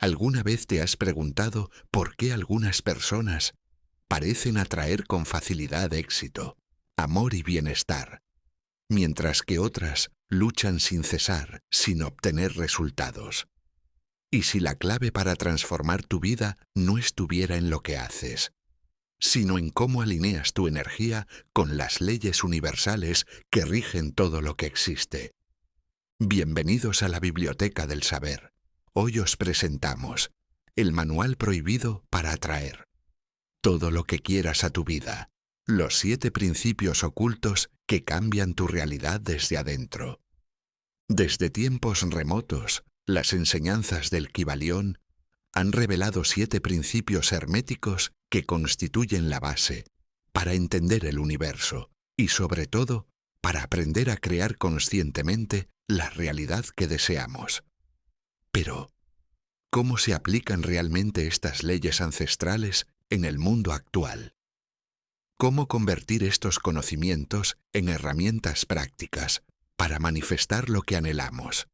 ¿Alguna vez te has preguntado por qué algunas personas parecen atraer con facilidad éxito, amor y bienestar, mientras que otras luchan sin cesar, sin obtener resultados? ¿Y si la clave para transformar tu vida no estuviera en lo que haces, sino en cómo alineas tu energía con las leyes universales que rigen todo lo que existe? Bienvenidos a la Biblioteca del Saber. Hoy os presentamos el manual prohibido para atraer todo lo que quieras a tu vida, los 7 principios ocultos que cambian tu realidad desde adentro. Desde tiempos remotos, las enseñanzas del Kybalión han revelado 7 principios herméticos que constituyen la base para entender el universo y, sobre todo, para aprender a crear conscientemente la realidad que deseamos. Pero, ¿cómo se aplican realmente estas leyes ancestrales en el mundo actual? ¿Cómo convertir estos conocimientos en herramientas prácticas para manifestar lo que anhelamos?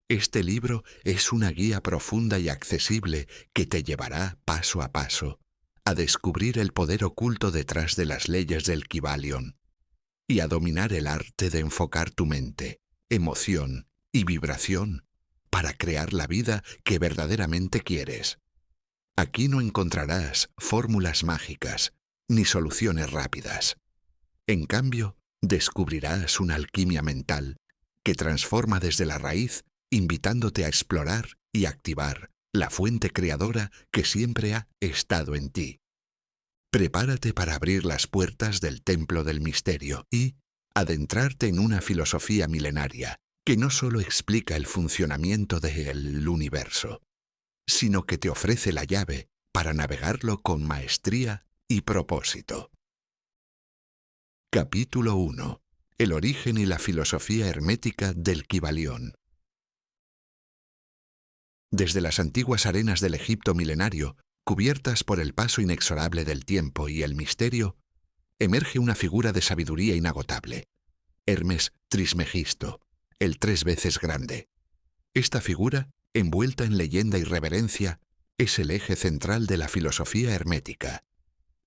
Este libro es una guía profunda y accesible que te llevará paso a paso a descubrir el poder oculto detrás de las leyes del Kybalión y a dominar el arte de enfocar tu mente, emoción y vibración para crear la vida que verdaderamente quieres. Aquí no encontrarás fórmulas mágicas ni soluciones rápidas. En cambio, descubrirás una alquimia mental que transforma desde la raíz, invitándote a explorar y activar la fuente creadora que siempre ha estado en ti. Prepárate para abrir las puertas del templo del misterio y adentrarte en una filosofía milenaria que no solo explica el funcionamiento del universo, sino que te ofrece la llave para navegarlo con maestría y propósito. Capítulo 1. El origen y la filosofía hermética del Kybalión. Desde las antiguas arenas del Egipto milenario, cubiertas por el paso inexorable del tiempo y el misterio, emerge una figura de sabiduría inagotable, Hermes Trismegisto, el 3 veces grande. Esta figura, envuelta en leyenda y reverencia, es el eje central de la filosofía hermética.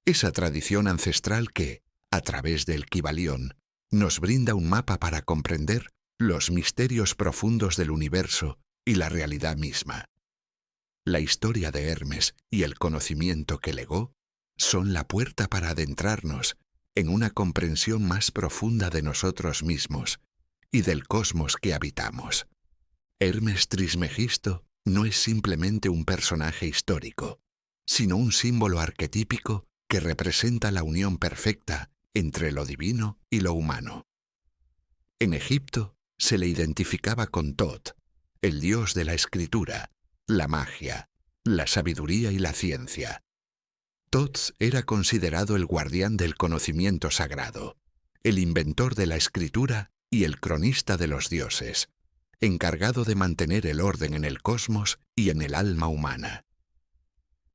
Esa tradición ancestral que, a través del Kybalión, nos brinda un mapa para comprender los misterios profundos del universo y la realidad misma. La historia de Hermes y el conocimiento que legó son la puerta para adentrarnos en una comprensión más profunda de nosotros mismos y del cosmos que habitamos. Hermes Trismegisto no es simplemente un personaje histórico, sino un símbolo arquetípico que representa la unión perfecta entre lo divino y lo humano. En Egipto se le identificaba con Tot, el dios de la escritura, la magia, la sabiduría y la ciencia. Tot era considerado el guardián del conocimiento sagrado, el inventor de la escritura y el cronista de los dioses, encargado de mantener el orden en el cosmos y en el alma humana.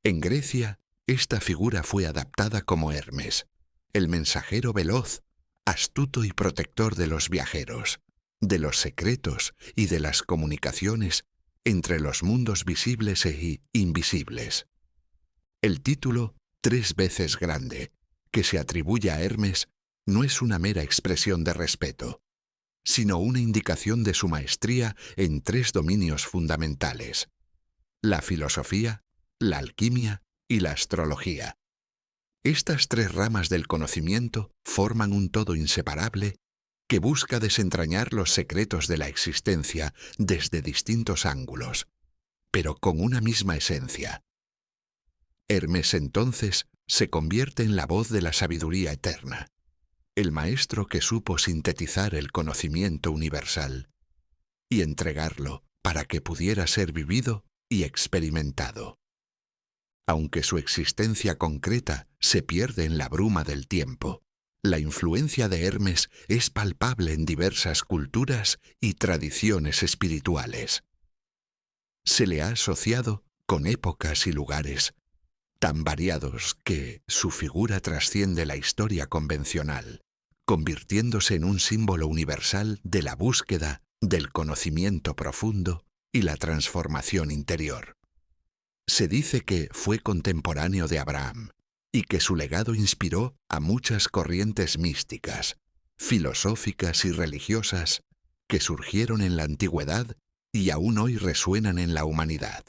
En Grecia, esta figura fue adaptada como Hermes, el mensajero veloz, astuto y protector de los viajeros, de los secretos y de las comunicaciones entre los mundos visibles e invisibles. El título 3 veces grande, que se atribuye a Hermes, no es una mera expresión de respeto, sino una indicación de su maestría en 3 dominios fundamentales: la filosofía, la alquimia y la astrología. Estas 3 ramas del conocimiento forman un todo inseparable que busca desentrañar los secretos de la existencia desde distintos ángulos, pero con una misma esencia. Hermes entonces se convierte en la voz de la sabiduría eterna, el maestro que supo sintetizar el conocimiento universal y entregarlo para que pudiera ser vivido y experimentado. Aunque su existencia concreta se pierde en la bruma del tiempo, la influencia de Hermes es palpable en diversas culturas y tradiciones espirituales. Se le ha asociado con épocas y lugares tan variados que su figura trasciende la historia convencional, convirtiéndose en un símbolo universal de la búsqueda del conocimiento profundo y la transformación interior. Se dice que fue contemporáneo de Abraham y que su legado inspiró a muchas corrientes místicas, filosóficas y religiosas que surgieron en la antigüedad y aún hoy resuenan en la humanidad.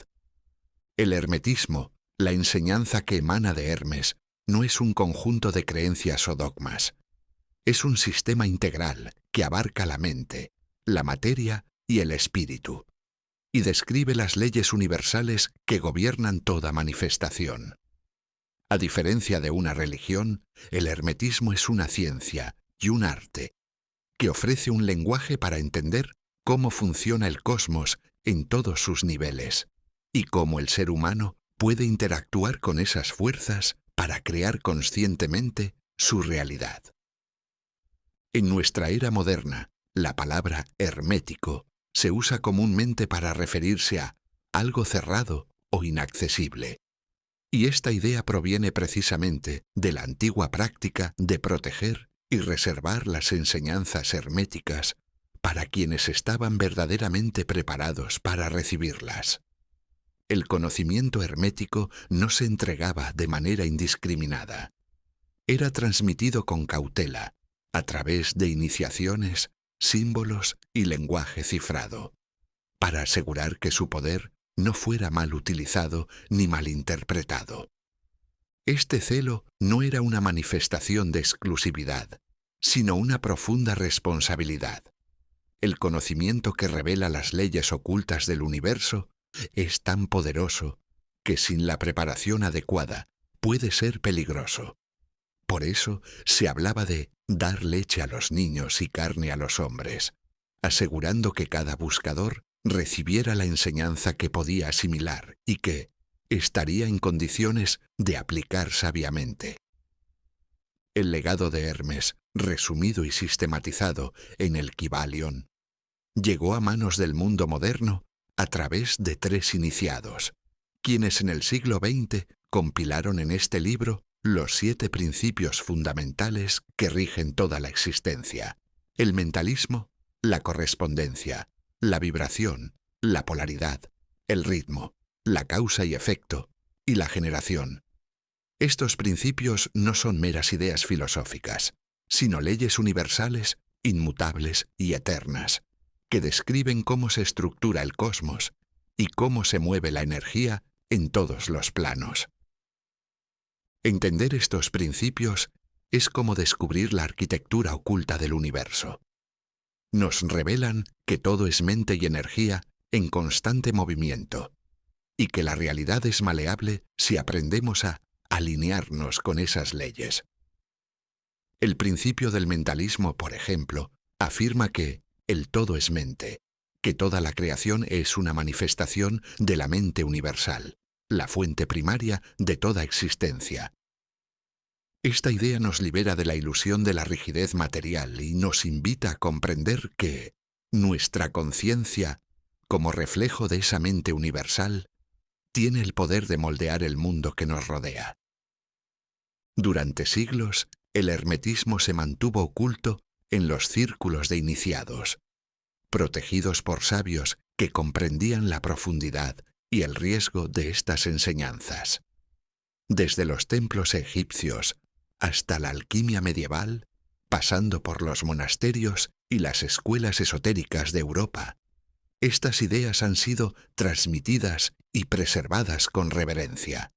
El hermetismo, la enseñanza que emana de Hermes, no es un conjunto de creencias o dogmas. Es un sistema integral que abarca la mente, la materia y el espíritu, y describe las leyes universales que gobiernan toda manifestación. A diferencia de una religión, el hermetismo es una ciencia y un arte que ofrece un lenguaje para entender cómo funciona el cosmos en todos sus niveles y cómo el ser humano puede interactuar con esas fuerzas para crear conscientemente su realidad. En nuestra era moderna, la palabra hermético se usa comúnmente para referirse a algo cerrado o inaccesible. Y esta idea proviene precisamente de la antigua práctica de proteger y reservar las enseñanzas herméticas para quienes estaban verdaderamente preparados para recibirlas. El conocimiento hermético no se entregaba de manera indiscriminada. Era transmitido con cautela, a través de iniciaciones, símbolos y lenguaje cifrado, para asegurar que su poder no fuera mal utilizado ni mal interpretado. Este celo no era una manifestación de exclusividad, sino una profunda responsabilidad. El conocimiento que revela las leyes ocultas del universo es tan poderoso que sin la preparación adecuada puede ser peligroso. Por eso se hablaba de dar leche a los niños y carne a los hombres, asegurando que cada buscador recibiera la enseñanza que podía asimilar y que estaría en condiciones de aplicar sabiamente. El legado de Hermes, resumido y sistematizado en el Kybalion, llegó a manos del mundo moderno a través de 3 iniciados, quienes en el siglo XX compilaron en este libro los 7 principios fundamentales que rigen toda la existencia: el mentalismo, la correspondencia, la vibración, la polaridad, el ritmo, la causa y efecto, y la generación. Estos principios no son meras ideas filosóficas, sino leyes universales, inmutables y eternas, que describen cómo se estructura el cosmos y cómo se mueve la energía en todos los planos. Entender estos principios es como descubrir la arquitectura oculta del universo. Nos revelan que todo es mente y energía en constante movimiento, y que la realidad es maleable si aprendemos a alinearnos con esas leyes. El principio del mentalismo, por ejemplo, afirma que el todo es mente, que toda la creación es una manifestación de la mente universal, la fuente primaria de toda existencia. Esta idea nos libera de la ilusión de la rigidez material y nos invita a comprender que nuestra conciencia, como reflejo de esa mente universal, tiene el poder de moldear el mundo que nos rodea. Durante siglos, el hermetismo se mantuvo oculto en los círculos de iniciados, protegidos por sabios que comprendían la profundidad y el riesgo de estas enseñanzas. Desde los templos egipcios hasta la alquimia medieval, pasando por los monasterios y las escuelas esotéricas de Europa, estas ideas han sido transmitidas y preservadas con reverencia.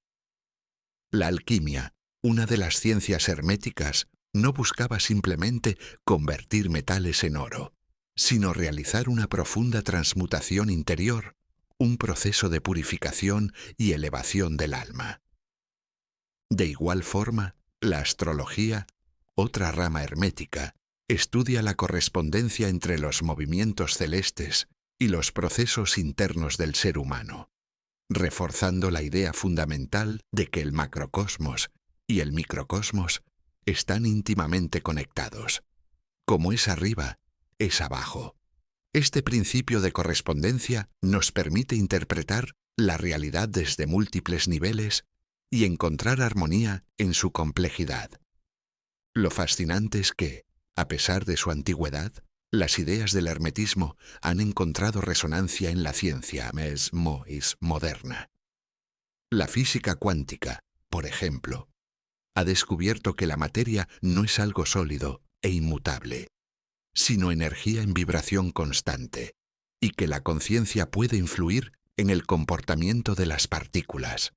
La alquimia, una de las ciencias herméticas, no buscaba simplemente convertir metales en oro, sino realizar una profunda transmutación interior, un proceso de purificación y elevación del alma. De igual forma, la astrología, otra rama hermética, estudia la correspondencia entre los movimientos celestes y los procesos internos del ser humano, reforzando la idea fundamental de que el macrocosmos y el microcosmos están íntimamente conectados. Como es arriba, es abajo. Este principio de correspondencia nos permite interpretar la realidad desde múltiples niveles y encontrar armonía en su complejidad. Lo fascinante es que, a pesar de su antigüedad, las ideas del hermetismo han encontrado resonancia en la ciencia moderna. La física cuántica, por ejemplo, ha descubierto que la materia no es algo sólido e inmutable, sino energía en vibración constante, y que la conciencia puede influir en el comportamiento de las partículas.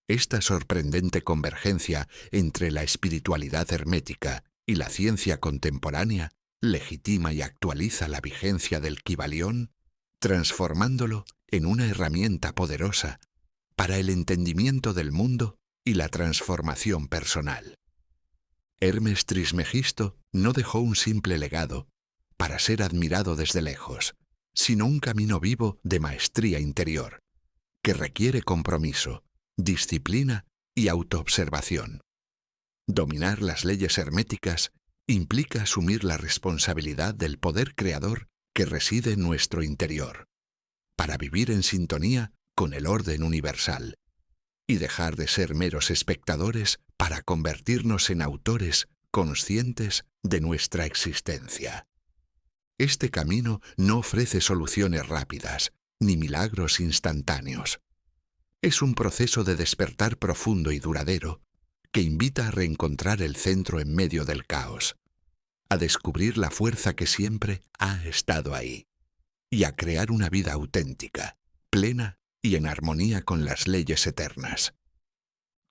Esta sorprendente convergencia entre la espiritualidad hermética y la ciencia contemporánea legitima y actualiza la vigencia del Kybalión, transformándolo en una herramienta poderosa para el entendimiento del mundo y la transformación personal. Hermes Trismegisto no dejó un simple legado para ser admirado desde lejos, sino un camino vivo de maestría interior, que requiere compromiso, disciplina y autoobservación. Dominar las leyes herméticas implica asumir la responsabilidad del poder creador que reside en nuestro interior, para vivir en sintonía con el orden universal, y dejar de ser meros espectadores para convertirnos en autores conscientes de nuestra existencia. Este camino no ofrece soluciones rápidas, ni milagros instantáneos. Es un proceso de despertar profundo y duradero que invita a reencontrar el centro en medio del caos, a descubrir la fuerza que siempre ha estado ahí, y a crear una vida auténtica, plena y en armonía con las leyes eternas.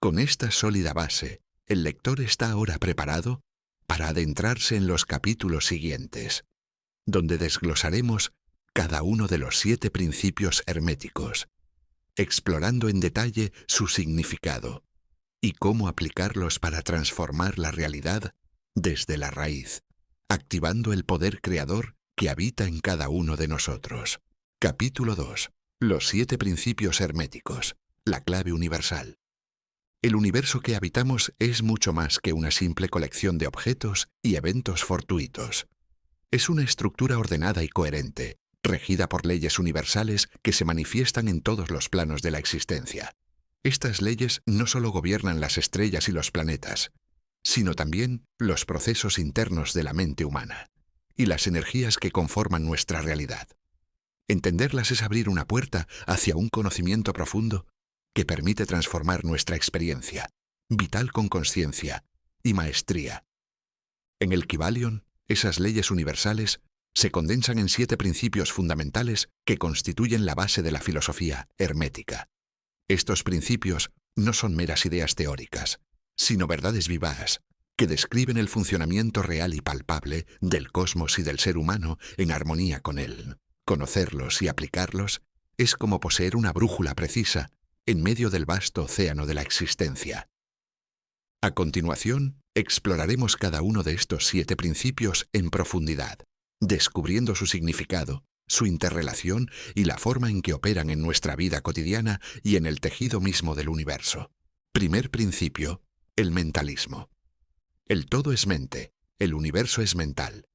Con esta sólida base, el lector está ahora preparado para adentrarse en los capítulos siguientes, donde desglosaremos cada uno de los 7 principios herméticos, explorando en detalle su significado y cómo aplicarlos para transformar la realidad desde la raíz, activando el poder creador que habita en cada uno de nosotros. Capítulo 2. Los 7 principios herméticos, la clave universal. El universo que habitamos es mucho más que una simple colección de objetos y eventos fortuitos. Es una estructura ordenada y coherente, regida por leyes universales que se manifiestan en todos los planos de la existencia. Estas leyes no solo gobiernan las estrellas y los planetas, sino también los procesos internos de la mente humana y las energías que conforman nuestra realidad. Entenderlas es abrir una puerta hacia un conocimiento profundo que permite transformar nuestra experiencia, vital con conciencia y maestría. En el Kybalión, esas leyes universales se condensan en 7 principios fundamentales que constituyen la base de la filosofía hermética. Estos principios no son meras ideas teóricas, sino verdades vivas que describen el funcionamiento real y palpable del cosmos y del ser humano en armonía con él. Conocerlos y aplicarlos es como poseer una brújula precisa en medio del vasto océano de la existencia. A continuación, exploraremos cada uno de estos 7 principios en profundidad, descubriendo su significado, su interrelación y la forma en que operan en nuestra vida cotidiana y en el tejido mismo del universo. Primer principio, el mentalismo. El todo es mente, el universo es mental.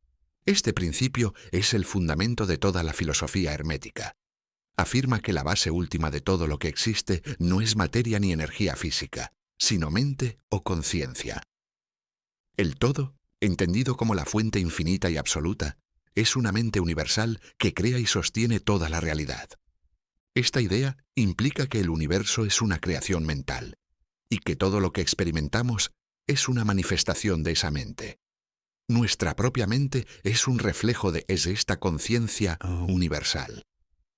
Este principio es el fundamento de toda la filosofía hermética. Afirma que la base última de todo lo que existe no es materia ni energía física, sino mente o conciencia. El todo, entendido como la fuente infinita y absoluta, es una mente universal que crea y sostiene toda la realidad. Esta idea implica que el universo es una creación mental, y que todo lo que experimentamos es una manifestación de esa mente. Nuestra propia mente es un reflejo de esta conciencia universal,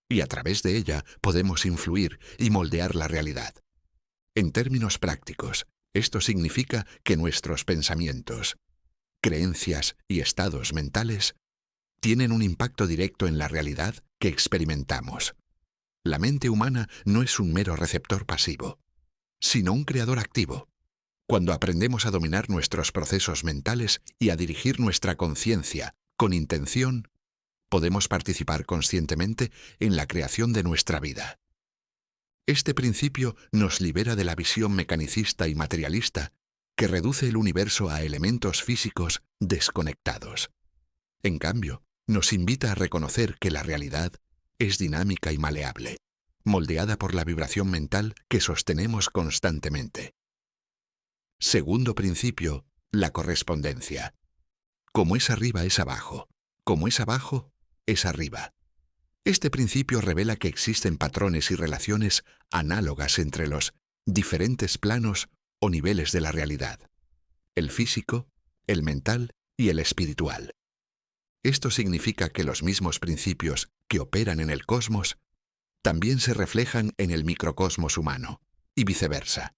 y a través de ella podemos influir y moldear la realidad. En términos prácticos, esto significa que nuestros pensamientos, creencias y estados mentales tienen un impacto directo en la realidad que experimentamos. La mente humana no es un mero receptor pasivo, sino un creador activo. Cuando aprendemos a dominar nuestros procesos mentales y a dirigir nuestra conciencia con intención, podemos participar conscientemente en la creación de nuestra vida. Este principio nos libera de la visión mecanicista y materialista que reduce el universo a elementos físicos desconectados. En cambio, nos invita a reconocer que la realidad es dinámica y maleable, moldeada por la vibración mental que sostenemos constantemente. Segundo principio, la correspondencia. Como es arriba es abajo, como es abajo es arriba. Este principio revela que existen patrones y relaciones análogas entre los diferentes planos o niveles de la realidad: el físico, el mental y el espiritual. Esto significa que los mismos principios que operan en el cosmos también se reflejan en el microcosmos humano, y viceversa.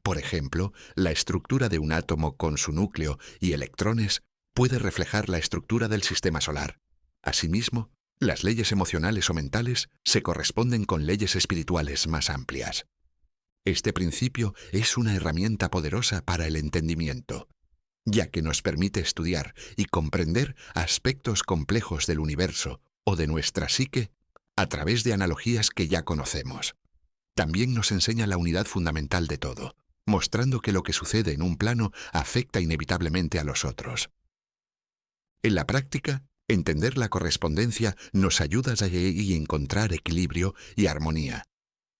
Por ejemplo, la estructura de un átomo con su núcleo y electrones puede reflejar la estructura del sistema solar. Asimismo, las leyes emocionales o mentales se corresponden con leyes espirituales más amplias. Este principio es una herramienta poderosa para el entendimiento, ya que nos permite estudiar y comprender aspectos complejos del universo o de nuestra psique a través de analogías que ya conocemos. También nos enseña la unidad fundamental de todo, mostrando que lo que sucede en un plano afecta inevitablemente a los otros. En la práctica, entender la correspondencia nos ayuda a encontrar equilibrio y armonía,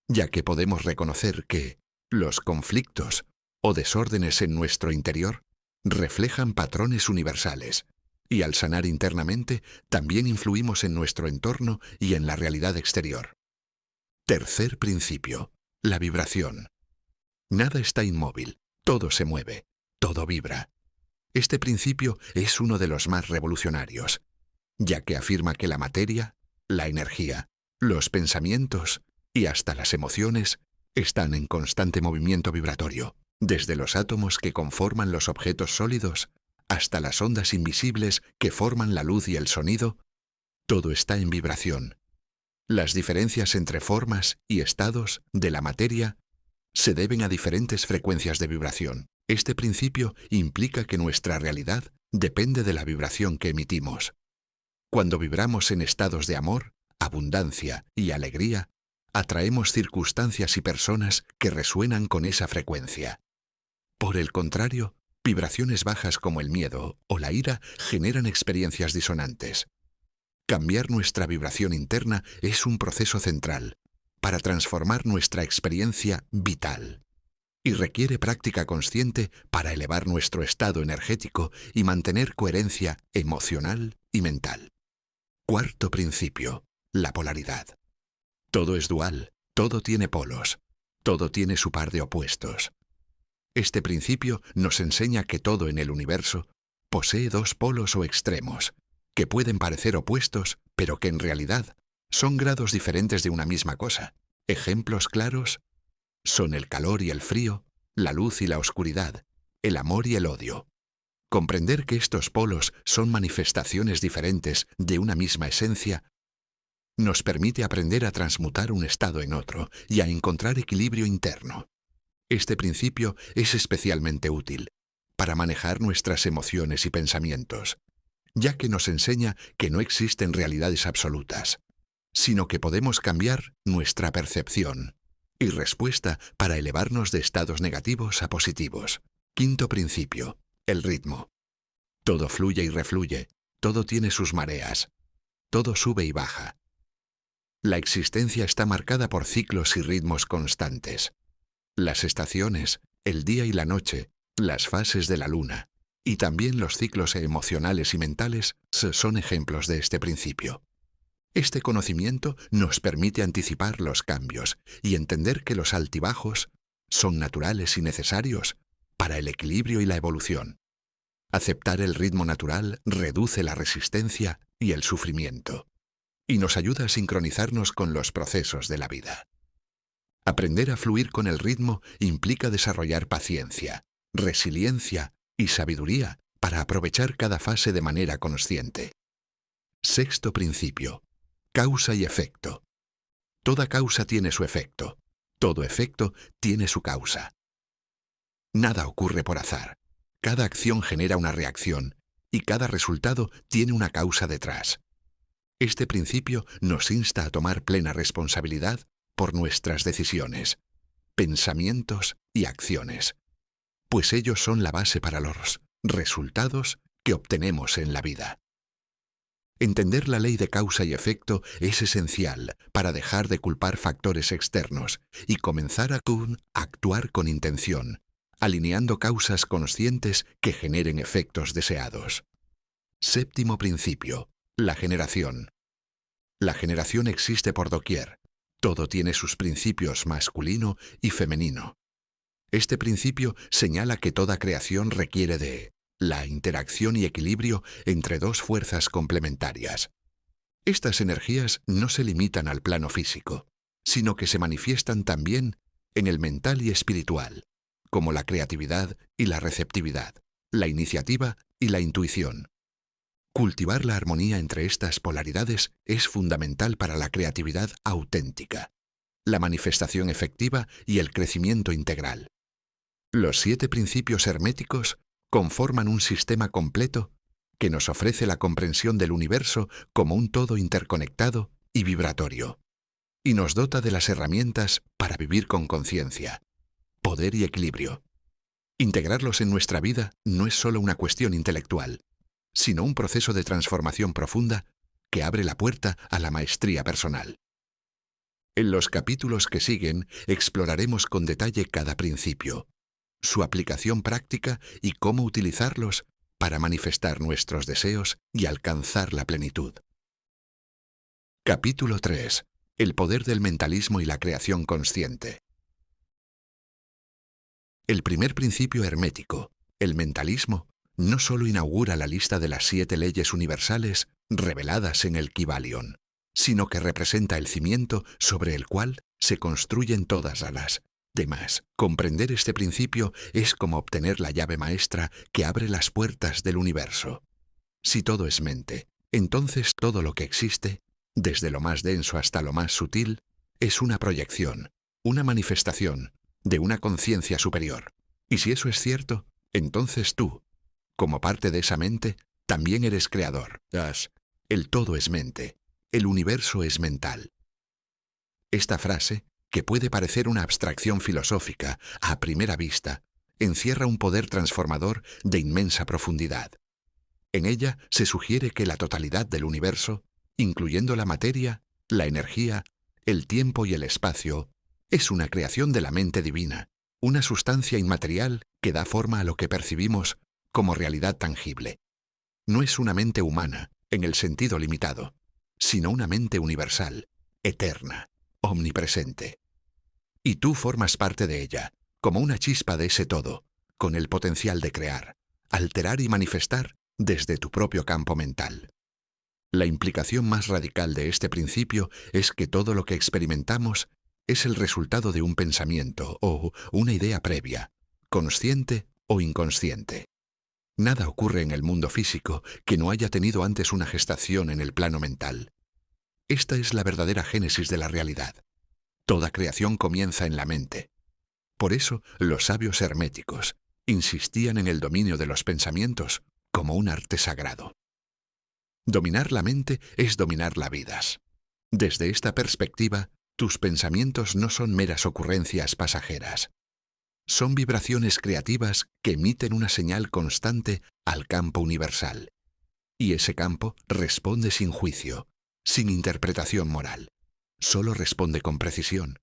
ya que podemos reconocer que los conflictos o desórdenes en nuestro interior reflejan patrones universales, y al sanar internamente también influimos en nuestro entorno y en la realidad exterior. Tercer principio: la vibración. Nada está inmóvil, todo se mueve, todo vibra. Este principio es uno de los más revolucionarios, ya que afirma que la materia, la energía, los pensamientos y hasta las emociones están en constante movimiento vibratorio, desde los átomos que conforman los objetos sólidos hasta las ondas invisibles que forman la luz y el sonido. Todo está en vibración. Las diferencias entre formas y estados de la materia se deben a diferentes frecuencias de vibración. Este principio implica que nuestra realidad depende de la vibración que emitimos. Cuando vibramos en estados de amor, abundancia y alegría, atraemos circunstancias y personas que resuenan con esa frecuencia. Por el contrario, vibraciones bajas como el miedo o la ira generan experiencias disonantes. Cambiar nuestra vibración interna es un proceso central para transformar nuestra experiencia vital, y requiere práctica consciente para elevar nuestro estado energético y mantener coherencia emocional y mental. Cuarto principio: la polaridad. Todo es dual, todo tiene polos, todo tiene su par de opuestos. Este principio nos enseña que todo en el universo posee dos polos o extremos, que pueden parecer opuestos, pero que en realidad son grados diferentes de una misma cosa. Ejemplos claros son el calor y el frío, la luz y la oscuridad, el amor y el odio. Comprender que estos polos son manifestaciones diferentes de una misma esencia nos permite aprender a transmutar un estado en otro y a encontrar equilibrio interno. Este principio es especialmente útil para manejar nuestras emociones y pensamientos, ya que nos enseña que no existen realidades absolutas, sino que podemos cambiar nuestra percepción y respuesta para elevarnos de estados negativos a positivos. Quinto principio: el ritmo. Todo fluye y refluye, todo tiene sus mareas, todo sube y baja. La existencia está marcada por ciclos y ritmos constantes. Las estaciones, el día y la noche, las fases de la luna, y también los ciclos emocionales y mentales son ejemplos de este principio. Este conocimiento nos permite anticipar los cambios y entender que los altibajos son naturales y necesarios para el equilibrio y la evolución. Aceptar el ritmo natural reduce la resistencia y el sufrimiento, y nos ayuda a sincronizarnos con los procesos de la vida. Aprender a fluir con el ritmo implica desarrollar paciencia, resiliencia y sabiduría para aprovechar cada fase de manera consciente. Sexto principio: causa y efecto. Toda causa tiene su efecto, todo efecto tiene su causa. Nada ocurre por azar. Cada acción genera una reacción y cada resultado tiene una causa detrás. Este principio nos insta a tomar plena responsabilidad por nuestras decisiones, pensamientos y acciones, pues ellos son la base para los resultados que obtenemos en la vida. Entender la ley de causa y efecto es esencial para dejar de culpar factores externos y comenzar a actuar con intención, alineando causas conscientes que generen efectos deseados. Séptimo principio: la generación. La generación existe por doquier. Todo tiene sus principios masculino y femenino. Este principio señala que toda creación requiere de la interacción y equilibrio entre dos fuerzas complementarias. Estas energías no se limitan al plano físico, sino que se manifiestan también en el mental y espiritual, como la creatividad y la receptividad, la iniciativa y la intuición. Cultivar la armonía entre estas polaridades es fundamental para la creatividad auténtica, la manifestación efectiva y el crecimiento integral. Los 7 principios herméticos conforman un sistema completo que nos ofrece la comprensión del universo como un todo interconectado y vibratorio, y nos dota de las herramientas para vivir con conciencia, poder y equilibrio. Integrarlos en nuestra vida no es solo una cuestión intelectual, sino un proceso de transformación profunda que abre la puerta a la maestría personal. En los capítulos que siguen exploraremos con detalle cada principio, su aplicación práctica y cómo utilizarlos para manifestar nuestros deseos y alcanzar la plenitud. Capítulo 3. El poder del mentalismo y la creación consciente. El primer principio hermético, el mentalismo, no solo inaugura la lista de las 7 leyes universales reveladas en el Kybalion, sino que representa el cimiento sobre el cual se construyen todas las demás. Comprender este principio es como obtener la llave maestra que abre las puertas del universo. Si todo es mente, entonces todo lo que existe, desde lo más denso hasta lo más sutil, es una proyección, una manifestación de una conciencia superior. Y si eso es cierto, entonces tú, como parte de esa mente, también eres creador. El todo es mente, el universo es mental. Esta frase, que puede parecer una abstracción filosófica a primera vista, encierra un poder transformador de inmensa profundidad. En ella se sugiere que la totalidad del universo, incluyendo la materia, la energía, el tiempo y el espacio, es una creación de la mente divina, una sustancia inmaterial que da forma a lo que percibimos como realidad tangible. No es una mente humana, en el sentido limitado, sino una mente universal, eterna, omnipresente. Y tú formas parte de ella, como una chispa de ese todo, con el potencial de crear, alterar y manifestar desde tu propio campo mental. La implicación más radical de este principio es que todo lo que experimentamos es el resultado de un pensamiento o una idea previa, consciente o inconsciente. Nada ocurre en el mundo físico que no haya tenido antes una gestación en el plano mental. Esta es la verdadera génesis de la realidad. Toda creación comienza en la mente. Por eso, los sabios herméticos insistían en el dominio de los pensamientos como un arte sagrado. Dominar la mente es dominar las vidas. Desde esta perspectiva, tus pensamientos no son meras ocurrencias pasajeras. Son vibraciones creativas que emiten una señal constante al campo universal. Y ese campo responde sin juicio, sin interpretación moral. Solo responde con precisión.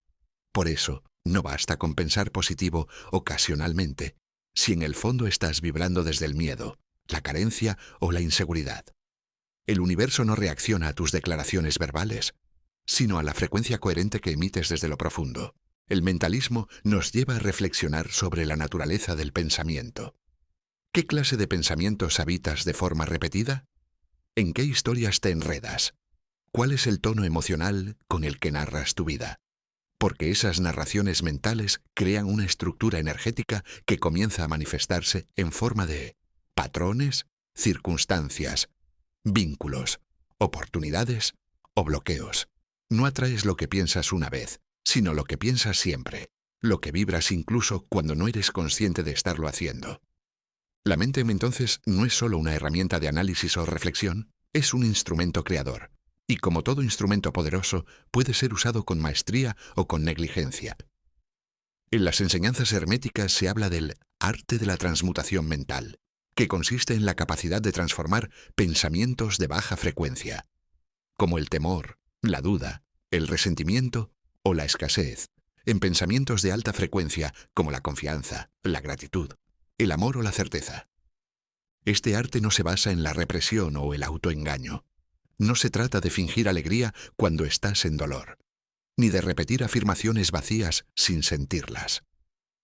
Por eso, no basta con pensar positivo ocasionalmente, si en el fondo estás vibrando desde el miedo, la carencia o la inseguridad. El universo no reacciona a tus declaraciones verbales, sino a la frecuencia coherente que emites desde lo profundo. El mentalismo nos lleva a reflexionar sobre la naturaleza del pensamiento. ¿Qué clase de pensamientos habitas de forma repetida? ¿En qué historias te enredas? ¿Cuál es el tono emocional con el que narras tu vida? Porque esas narraciones mentales crean una estructura energética que comienza a manifestarse en forma de patrones, circunstancias, vínculos, oportunidades o bloqueos. No atraes lo que piensas una vez, sino lo que piensas siempre, lo que vibras incluso cuando no eres consciente de estarlo haciendo. La mente entonces no es solo una herramienta de análisis o reflexión, es un instrumento creador. Y como todo instrumento poderoso, puede ser usado con maestría o con negligencia. En las enseñanzas herméticas se habla del arte de la transmutación mental, que consiste en la capacidad de transformar pensamientos de baja frecuencia, como el temor, la duda, el resentimiento o la escasez, en pensamientos de alta frecuencia como la confianza, la gratitud, el amor o la certeza. Este arte no se basa en la represión o el autoengaño, No se trata de fingir alegría cuando estás en dolor, ni de repetir afirmaciones vacías sin sentirlas.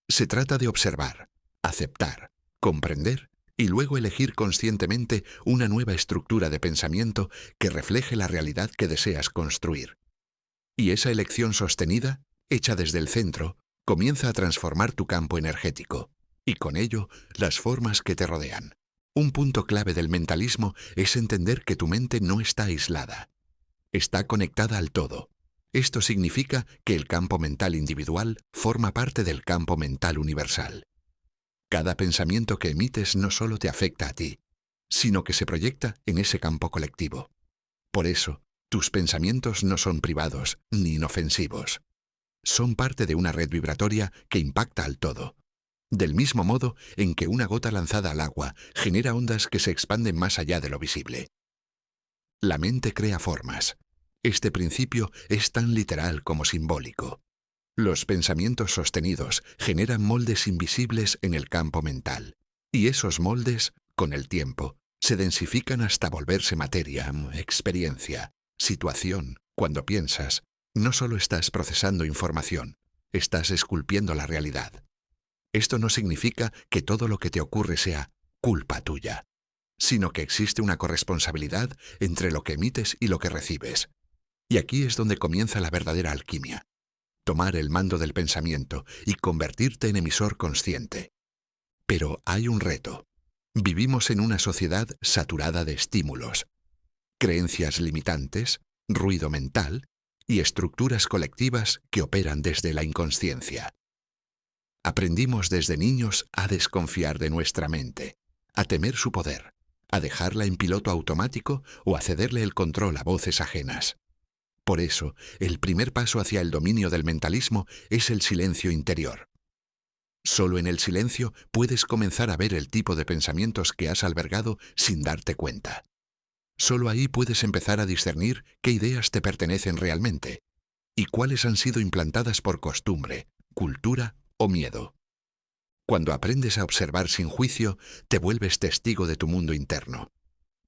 Se trata de observar, aceptar, comprender y luego elegir conscientemente una nueva estructura de pensamiento que refleje la realidad que deseas construir. Y esa elección sostenida, hecha desde el centro, comienza a transformar tu campo energético, y con ello las formas que te rodean. Un punto clave del mentalismo es entender que tu mente no está aislada. Está conectada al todo. Esto significa que el campo mental individual forma parte del campo mental universal. Cada pensamiento que emites no solo te afecta a ti, sino que se proyecta en ese campo colectivo. Por eso, tus pensamientos no son privados ni inofensivos. Son parte de una red vibratoria que impacta al todo. Del mismo modo en que una gota lanzada al agua genera ondas que se expanden más allá de lo visible. La mente crea formas. Este principio es tan literal como simbólico. Los pensamientos sostenidos generan moldes invisibles en el campo mental, y esos moldes, con el tiempo, se densifican hasta volverse materia, experiencia, situación. Cuando piensas, no solo estás procesando información, estás esculpiendo la realidad. Esto no significa que todo lo que te ocurre sea culpa tuya, sino que existe una corresponsabilidad entre lo que emites y lo que recibes. Y aquí es donde comienza la verdadera alquimia. Tomar el mando del pensamiento y convertirte en emisor consciente. Pero hay un reto. Vivimos en una sociedad saturada de estímulos, creencias limitantes, ruido mental y estructuras colectivas que operan desde la inconsciencia. Aprendimos desde niños a desconfiar de nuestra mente, a temer su poder, a dejarla en piloto automático o a cederle el control a voces ajenas. Por eso, el primer paso hacia el dominio del mentalismo es el silencio interior. Solo en el silencio puedes comenzar a ver el tipo de pensamientos que has albergado sin darte cuenta. Solo ahí puedes empezar a discernir qué ideas te pertenecen realmente y cuáles han sido implantadas por costumbre, cultura o miedo. Cuando aprendes a observar sin juicio, te vuelves testigo de tu mundo interno.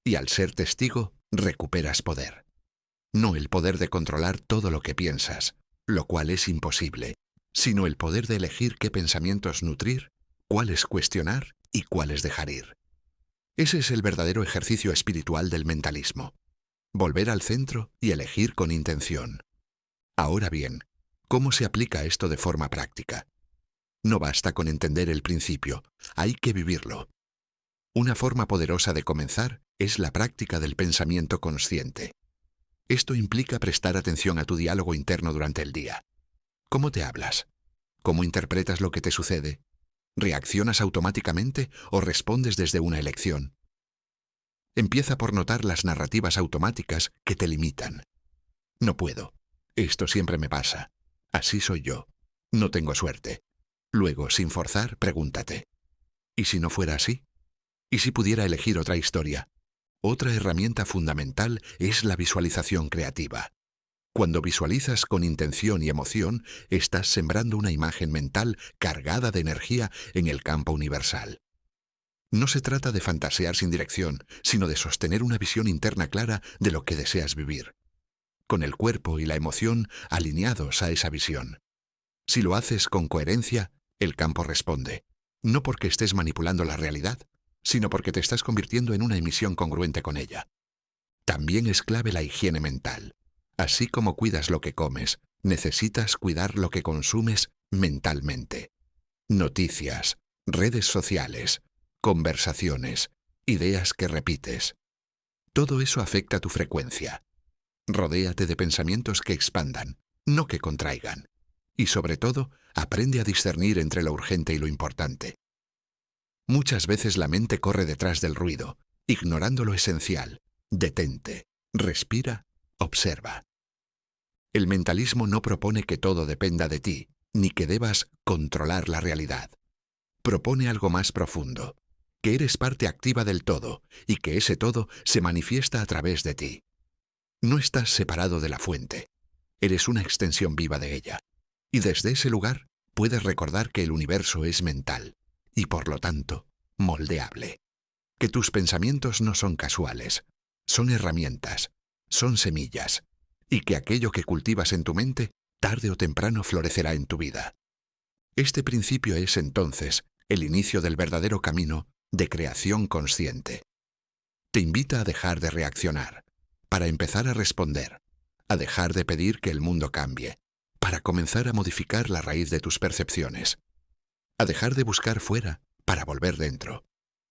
Y al ser testigo, recuperas poder. No el poder de controlar todo lo que piensas, lo cual es imposible, sino el poder de elegir qué pensamientos nutrir, cuáles cuestionar y cuáles dejar ir. Ese es el verdadero ejercicio espiritual del mentalismo. Volver al centro y elegir con intención. Ahora bien, ¿cómo se aplica esto de forma práctica? No basta con entender el principio, hay que vivirlo. Una forma poderosa de comenzar es la práctica del pensamiento consciente. Esto implica prestar atención a tu diálogo interno durante el día. ¿Cómo te hablas? ¿Cómo interpretas lo que te sucede? ¿Reaccionas automáticamente o respondes desde una elección? Empieza por notar las narrativas automáticas que te limitan. No puedo. Esto siempre me pasa. Así soy yo. No tengo suerte. Luego, sin forzar, pregúntate: ¿y si no fuera así? ¿Y si pudiera elegir otra historia? Otra herramienta fundamental es la visualización creativa. Cuando visualizas con intención y emoción, estás sembrando una imagen mental cargada de energía en el campo universal. No se trata de fantasear sin dirección, sino de sostener una visión interna clara de lo que deseas vivir, con el cuerpo y la emoción alineados a esa visión. Si lo haces con coherencia, el campo responde, no porque estés manipulando la realidad, sino porque te estás convirtiendo en una emisión congruente con ella. También es clave la higiene mental. Así como cuidas lo que comes, necesitas cuidar lo que consumes mentalmente. Noticias, redes sociales, conversaciones, ideas que repites. Todo eso afecta tu frecuencia. Rodéate de pensamientos que expandan, no que contraigan. Y sobre todo, aprende a discernir entre lo urgente y lo importante. Muchas veces la mente corre detrás del ruido, ignorando lo esencial. Detente, respira, observa. El mentalismo no propone que todo dependa de ti, ni que debas controlar la realidad. Propone algo más profundo, que eres parte activa del todo y que ese todo se manifiesta a través de ti. No estás separado de la fuente, eres una extensión viva de ella. Y desde ese lugar puedes recordar que el universo es mental y por lo tanto moldeable. Que tus pensamientos no son casuales, son herramientas son semillas, y que aquello que cultivas en tu mente, tarde o temprano florecerá en tu vida. Este principio es, entonces, el inicio del verdadero camino de creación consciente. Te invita a dejar de reaccionar, para empezar a responder, a dejar de pedir que el mundo cambie, para comenzar a modificar la raíz de tus percepciones, a dejar de buscar fuera para volver dentro,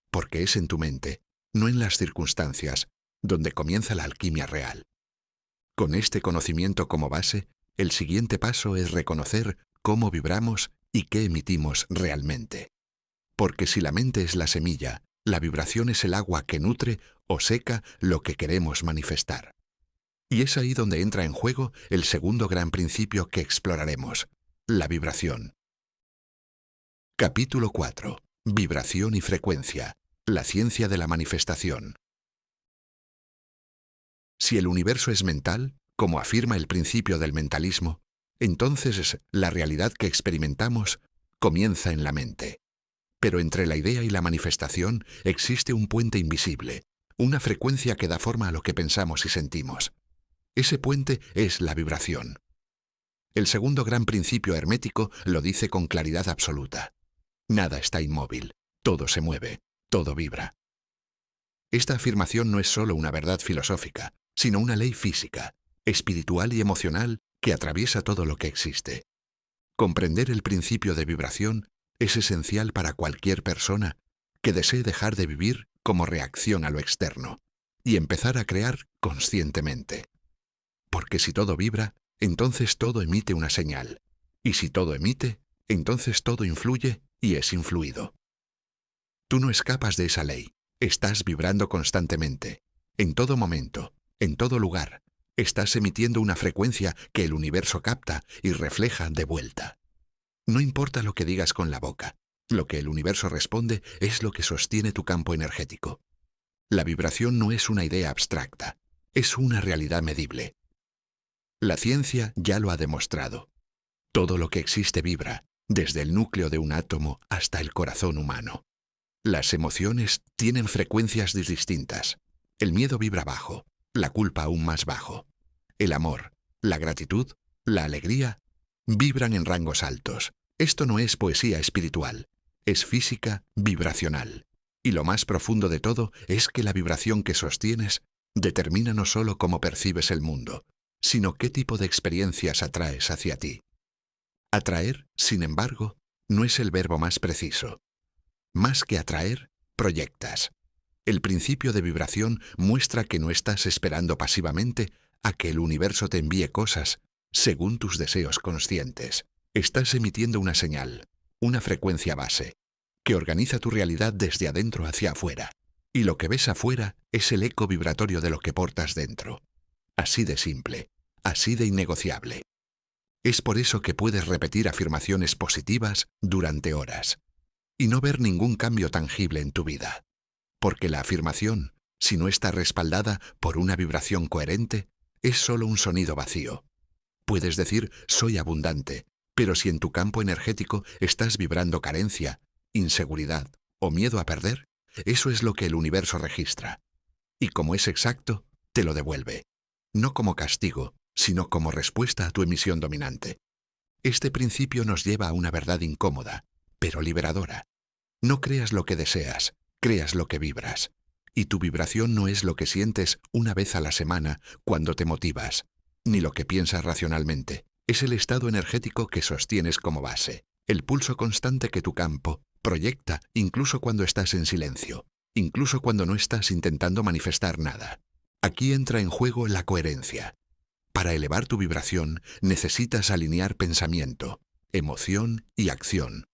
porque es en tu mente, no en las circunstancias, donde comienza la alquimia real. Con este conocimiento como base, el siguiente paso es reconocer cómo vibramos y qué emitimos realmente. Porque si la mente es la semilla, la vibración es el agua que nutre o seca lo que queremos manifestar. Y es ahí donde entra en juego el segundo gran principio que exploraremos, la vibración. Capítulo 4. Vibración y frecuencia. La ciencia de la manifestación. Si el universo es mental, como afirma el principio del mentalismo, entonces la realidad que experimentamos comienza en la mente. Pero entre la idea y la manifestación existe un puente invisible, una frecuencia que da forma a lo que pensamos y sentimos. Ese puente es la vibración. El segundo gran principio hermético lo dice con claridad absoluta. Nada está inmóvil, todo se mueve, todo vibra. Esta afirmación no es solo una verdad filosófica, sino una ley física, espiritual y emocional que atraviesa todo lo que existe. Comprender el principio de vibración es esencial para cualquier persona que desee dejar de vivir como reacción a lo externo y empezar a crear conscientemente. Porque si todo vibra, entonces todo emite una señal, y si todo emite, entonces todo influye y es influido. Tú no escapas de esa ley, estás vibrando constantemente, en todo momento, en todo lugar, estás emitiendo una frecuencia que el universo capta y refleja de vuelta. No importa lo que digas con la boca, lo que el universo responde es lo que sostiene tu campo energético. La vibración no es una idea abstracta, es una realidad medible. La ciencia ya lo ha demostrado. Todo lo que existe vibra, desde el núcleo de un átomo hasta el corazón humano. Las emociones tienen frecuencias distintas. El miedo vibra bajo, la culpa aún más bajo. El amor, la gratitud, la alegría, vibran en rangos altos. Esto no es poesía espiritual, es física vibracional. Y lo más profundo de todo es que la vibración que sostienes determina no solo cómo percibes el mundo, sino qué tipo de experiencias atraes hacia ti. Atraer, sin embargo, no es el verbo más preciso. Más que atraer, proyectas. El principio de vibración muestra que no estás esperando pasivamente a que el universo te envíe cosas según tus deseos conscientes. Estás emitiendo una señal, una frecuencia base, que organiza tu realidad desde adentro hacia afuera. Y lo que ves afuera es el eco vibratorio de lo que portas dentro. Así de simple, así de innegociable. Es por eso que puedes repetir afirmaciones positivas durante horas y no ver ningún cambio tangible en tu vida. Porque la afirmación, si no está respaldada por una vibración coherente, es solo un sonido vacío. Puedes decir soy abundante, pero si en tu campo energético estás vibrando carencia, inseguridad o miedo a perder, eso es lo que el universo registra. Y como es exacto, te lo devuelve. No como castigo, sino como respuesta a tu emisión dominante. Este principio nos lleva a una verdad incómoda, pero liberadora. No creas lo que deseas, creas lo que vibras. Y tu vibración no es lo que sientes una vez a la semana cuando te motivas, ni lo que piensas racionalmente. Es el estado energético que sostienes como base, el pulso constante que tu campo proyecta incluso cuando estás en silencio, incluso cuando no estás intentando manifestar nada. Aquí entra en juego la coherencia. Para elevar tu vibración necesitas alinear pensamiento, emoción y acción.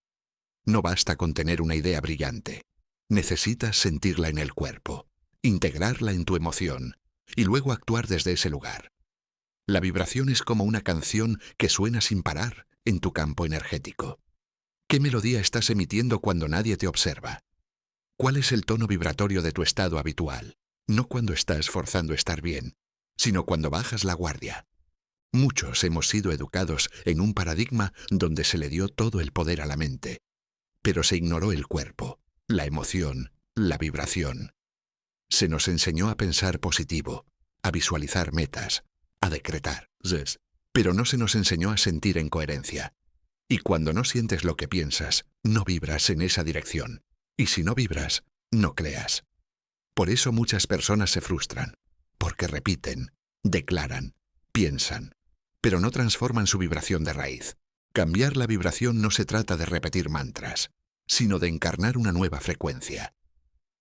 No basta con tener una idea brillante. Necesitas sentirla en el cuerpo, integrarla en tu emoción y luego actuar desde ese lugar. La vibración es como una canción que suena sin parar en tu campo energético. ¿Qué melodía estás emitiendo cuando nadie te observa? ¿Cuál es el tono vibratorio de tu estado habitual? No cuando estás forzando estar bien, sino cuando bajas la guardia. Muchos hemos sido educados en un paradigma donde se le dio todo el poder a la mente, pero se ignoró el cuerpo, la emoción, la vibración. Se nos enseñó a pensar positivo, a visualizar metas, a decretar. Pero no se nos enseñó a sentir en coherencia. Y cuando no sientes lo que piensas, no vibras en esa dirección. Y si no vibras, no creas. Por eso muchas personas se frustran, porque repiten, declaran, piensan, pero no transforman su vibración de raíz. Cambiar la vibración no se trata de repetir mantras, sino de encarnar una nueva frecuencia.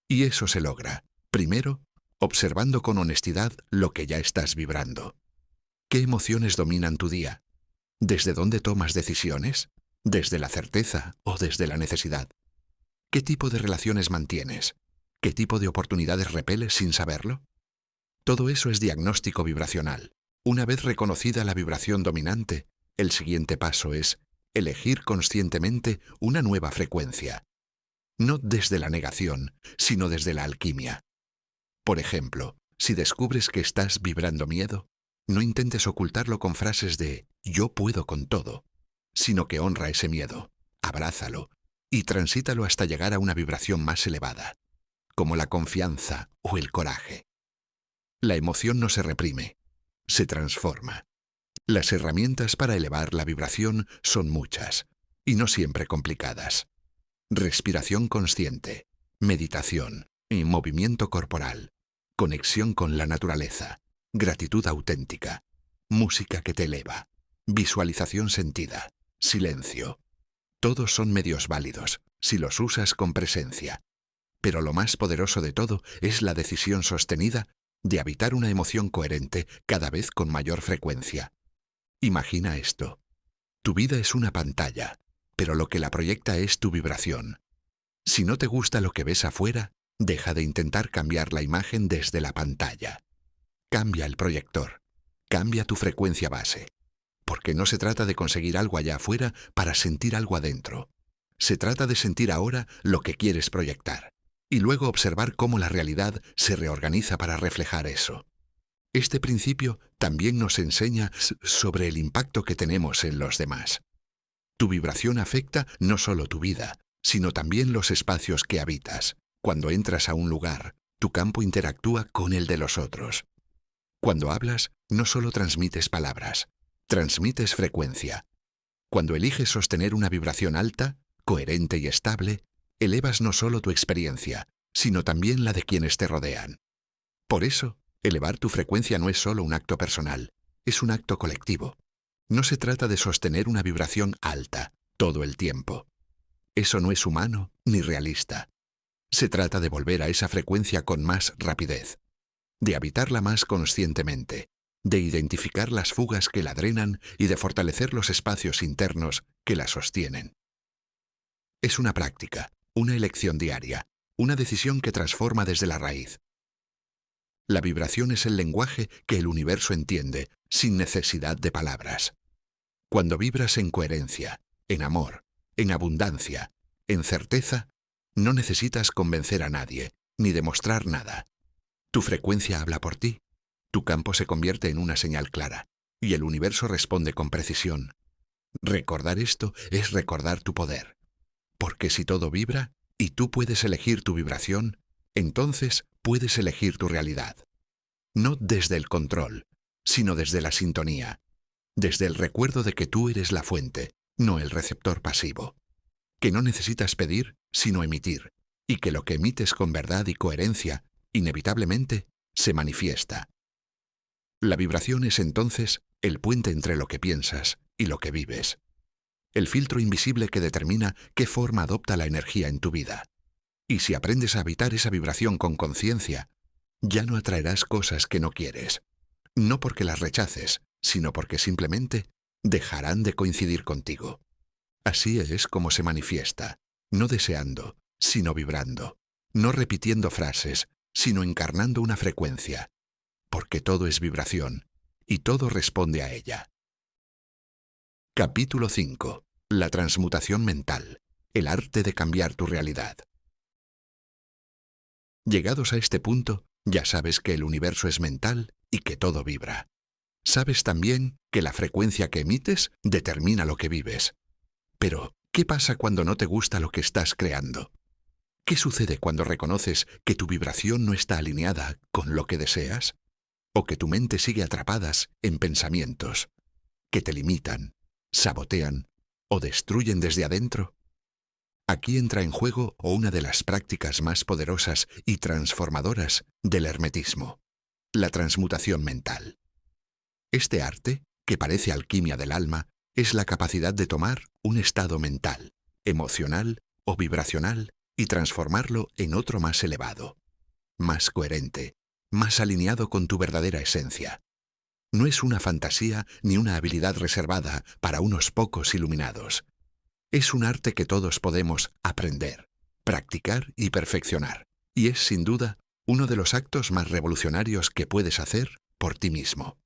Y eso se logra, primero, observando con honestidad lo que ya estás vibrando. ¿Qué emociones dominan tu día? ¿Desde dónde tomas decisiones? ¿Desde la certeza o desde la necesidad? ¿Qué tipo de relaciones mantienes? ¿Qué tipo de oportunidades repeles sin saberlo? Todo eso es diagnóstico vibracional. Una vez reconocida la vibración dominante, el siguiente paso es elegir conscientemente una nueva frecuencia. No desde la negación, sino desde la alquimia. Por ejemplo, si descubres que estás vibrando miedo, no intentes ocultarlo con frases de «yo puedo con todo», sino que honra ese miedo, abrázalo y transítalo hasta llegar a una vibración más elevada, como la confianza o el coraje. La emoción no se reprime, se transforma. Las herramientas para elevar la vibración son muchas, y no siempre complicadas. Respiración consciente, meditación y movimiento corporal, conexión con la naturaleza, gratitud auténtica, música que te eleva, visualización sentida, silencio. Todos son medios válidos, si los usas con presencia. Pero lo más poderoso de todo es la decisión sostenida de habitar una emoción coherente cada vez con mayor frecuencia. Imagina esto. Tu vida es una pantalla, pero lo que la proyecta es tu vibración. Si no te gusta lo que ves afuera, deja de intentar cambiar la imagen desde la pantalla. Cambia el proyector. Cambia tu frecuencia base. Porque no se trata de conseguir algo allá afuera para sentir algo adentro. Se trata de sentir ahora lo que quieres proyectar. Y luego observar cómo la realidad se reorganiza para reflejar eso. Este principio también nos enseña sobre el impacto que tenemos en los demás. Tu vibración afecta no solo tu vida, sino también los espacios que habitas. Cuando entras a un lugar, tu campo interactúa con el de los otros. Cuando hablas, no solo transmites palabras, transmites frecuencia. Cuando eliges sostener una vibración alta, coherente y estable, elevas no solo tu experiencia, sino también la de quienes te rodean. Por eso, elevar tu frecuencia no es solo un acto personal, es un acto colectivo. No se trata de sostener una vibración alta todo el tiempo. Eso no es humano ni realista. Se trata de volver a esa frecuencia con más rapidez, de habitarla más conscientemente, de identificar las fugas que la drenan y de fortalecer los espacios internos que la sostienen. Es una práctica, una elección diaria, una decisión que transforma desde la raíz. La vibración es el lenguaje que el universo entiende, sin necesidad de palabras. Cuando vibras en coherencia, en amor, en abundancia, en certeza, no necesitas convencer a nadie, ni demostrar nada. Tu frecuencia habla por ti, tu campo se convierte en una señal clara, y el universo responde con precisión. Recordar esto es recordar tu poder. Porque si todo vibra, y tú puedes elegir tu vibración, entonces puedes elegir tu realidad. No desde el control, sino desde la sintonía, desde el recuerdo de que tú eres la fuente, no el receptor pasivo. Que no necesitas pedir, sino emitir, y que lo que emites con verdad y coherencia, inevitablemente, se manifiesta. La vibración es entonces el puente entre lo que piensas y lo que vives. El filtro invisible que determina qué forma adopta la energía en tu vida. Y si aprendes a habitar esa vibración con conciencia, ya no atraerás cosas que no quieres. No porque las rechaces, sino porque simplemente dejarán de coincidir contigo. Así es como se manifiesta, no deseando, sino vibrando, no repitiendo frases, sino encarnando una frecuencia, porque todo es vibración, y todo responde a ella. Capítulo 5. La transmutación mental, el arte de cambiar tu realidad. Llegados a este punto, ya sabes que el universo es mental y que todo vibra. Sabes también que la frecuencia que emites determina lo que vives. Pero, ¿qué pasa cuando no te gusta lo que estás creando? ¿Qué sucede cuando reconoces que tu vibración no está alineada con lo que deseas? o que tu mente sigue atrapadas en pensamientos que te limitan, sabotean o destruyen desde adentro? Aquí entra en juego una de las prácticas más poderosas y transformadoras del hermetismo, la transmutación mental. Este arte, que parece alquimia del alma, es la capacidad de tomar un estado mental, emocional o vibracional y transformarlo en otro más elevado, más coherente, más alineado con tu verdadera esencia. No es una fantasía ni una habilidad reservada para unos pocos iluminados. Es un arte que todos podemos aprender, practicar y perfeccionar. Y es, sin duda, uno de los actos más revolucionarios que puedes hacer por ti mismo.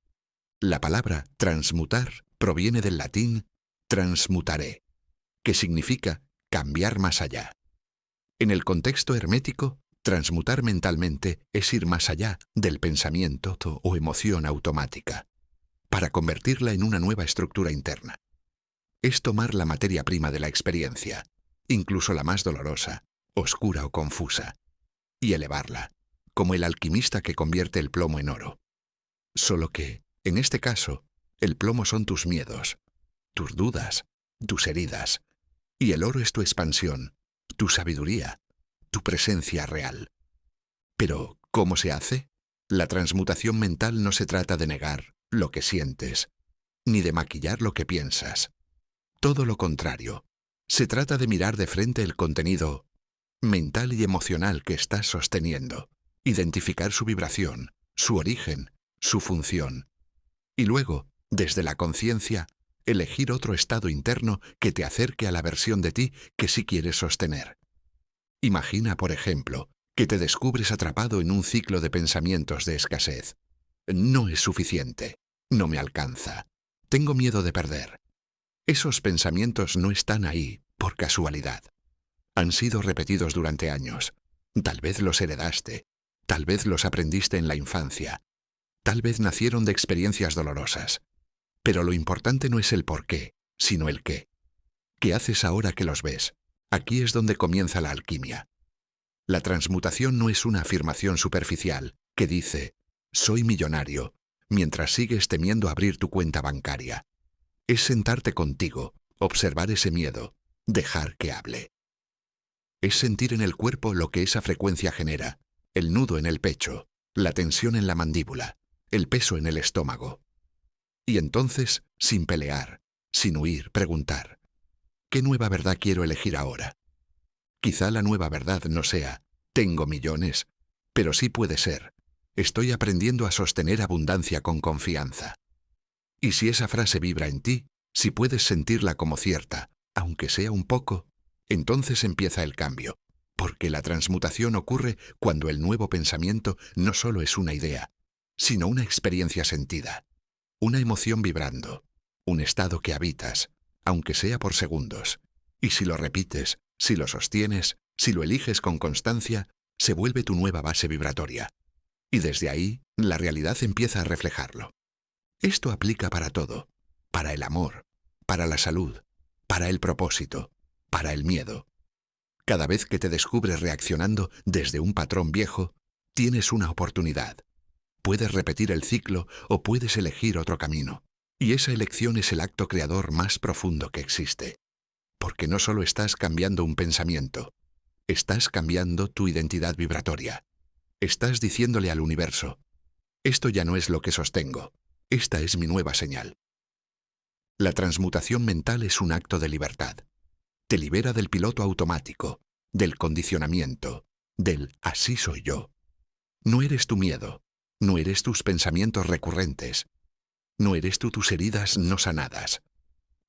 La palabra transmutar proviene del latín transmutare, que significa cambiar más allá. En el contexto hermético, transmutar mentalmente es ir más allá del pensamiento o emoción automática, para convertirla en una nueva estructura interna. Es tomar la materia prima de la experiencia, incluso la más dolorosa, oscura o confusa, y elevarla, como el alquimista que convierte el plomo en oro. Solo que, en este caso, el plomo son tus miedos, tus dudas, tus heridas, y el oro es tu expansión, tu sabiduría, tu presencia real. Pero, ¿cómo se hace? La transmutación mental no se trata de negar lo que sientes, ni de maquillar lo que piensas. Todo lo contrario, se trata de mirar de frente el contenido mental y emocional que estás sosteniendo, identificar su vibración, su origen, su función, y luego, desde la conciencia, elegir otro estado interno que te acerque a la versión de ti que sí quieres sostener. Imagina, por ejemplo, que te descubres atrapado en un ciclo de pensamientos de escasez. No es suficiente, no me alcanza, tengo miedo de perder. Esos pensamientos no están ahí por casualidad. Han sido repetidos durante años. Tal vez los heredaste, tal vez los aprendiste en la infancia, tal vez nacieron de experiencias dolorosas. Pero lo importante no es el por qué, sino el qué. ¿Qué haces ahora que los ves? Aquí es donde comienza la alquimia. La transmutación no es una afirmación superficial que dice, soy millonario, mientras sigues temiendo abrir tu cuenta bancaria. Es sentarte contigo, observar ese miedo, dejar que hable. Es sentir en el cuerpo lo que esa frecuencia genera, el nudo en el pecho, la tensión en la mandíbula, el peso en el estómago. Y entonces, sin pelear, sin huir, preguntar, ¿qué nueva verdad quiero elegir ahora? Quizá la nueva verdad no sea, tengo millones, pero sí puede ser, estoy aprendiendo a sostener abundancia con confianza. Y si esa frase vibra en ti, si puedes sentirla como cierta, aunque sea un poco, entonces empieza el cambio, porque la transmutación ocurre cuando el nuevo pensamiento no solo es una idea, sino una experiencia sentida, una emoción vibrando, un estado que habitas, aunque sea por segundos. Y si lo repites, si lo sostienes, si lo eliges con constancia, se vuelve tu nueva base vibratoria. Y desde ahí, la realidad empieza a reflejarlo. Esto aplica para todo, para el amor, para la salud, para el propósito, para el miedo. Cada vez que te descubres reaccionando desde un patrón viejo, tienes una oportunidad. Puedes repetir el ciclo o puedes elegir otro camino. Y esa elección es el acto creador más profundo que existe. Porque no solo estás cambiando un pensamiento, estás cambiando tu identidad vibratoria. Estás diciéndole al universo, esto ya no es lo que sostengo, esta es mi nueva señal. La transmutación mental es un acto de libertad. Te libera del piloto automático, del condicionamiento, del así soy yo. No eres tu miedo, no eres tus pensamientos recurrentes, no eres tú tus heridas no sanadas.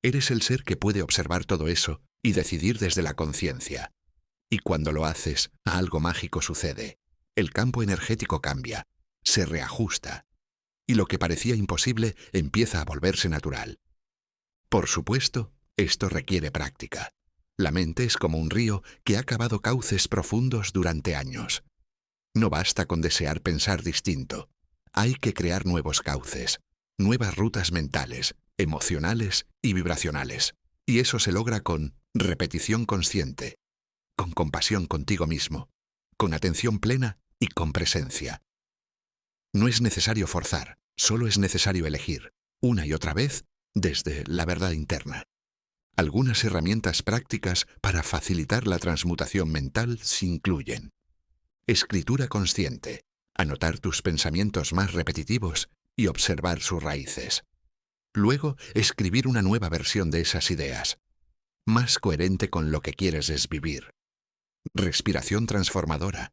Eres el ser que puede observar todo eso y decidir desde la conciencia. Y cuando lo haces, algo mágico sucede. El campo energético cambia, se reajusta, y lo que parecía imposible empieza a volverse natural. Por supuesto, esto requiere práctica. La mente es como un río que ha cavado cauces profundos durante años. No basta con desear pensar distinto. Hay que crear nuevos cauces, nuevas rutas mentales, emocionales y vibracionales. Y eso se logra con repetición consciente, con compasión contigo mismo, con atención plena y con presencia. No es necesario forzar, solo es necesario elegir, una y otra vez, desde la verdad interna. Algunas herramientas prácticas para facilitar la transmutación mental se incluyen: escritura consciente, anotar tus pensamientos más repetitivos y observar sus raíces. Luego, escribir una nueva versión de esas ideas, más coherente con lo que quieres es vivir. Respiración transformadora.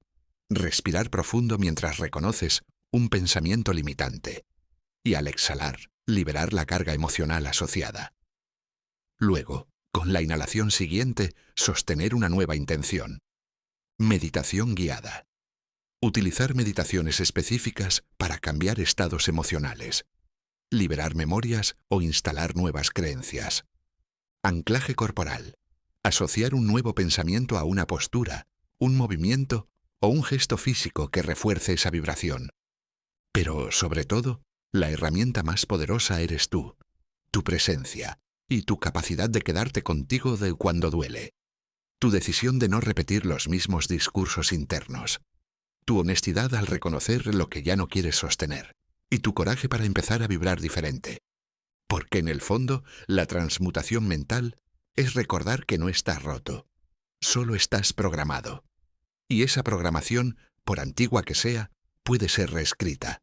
Respirar profundo mientras reconoces un pensamiento limitante. Y al exhalar, liberar la carga emocional asociada. Luego, con la inhalación siguiente, sostener una nueva intención. Meditación guiada. Utilizar meditaciones específicas para cambiar estados emocionales, liberar memorias o instalar nuevas creencias. Anclaje corporal. Asociar un nuevo pensamiento a una postura, un movimiento o un gesto físico que refuerce esa vibración. Pero, sobre todo, la herramienta más poderosa eres tú, tu presencia y tu capacidad de quedarte contigo de cuando duele. Tu decisión de no repetir los mismos discursos internos. Tu honestidad al reconocer lo que ya no quieres sostener. Y tu coraje para empezar a vibrar diferente. Porque en el fondo, la transmutación mental es recordar que no estás roto. Solo estás programado. Y esa programación, por antigua que sea, puede ser reescrita.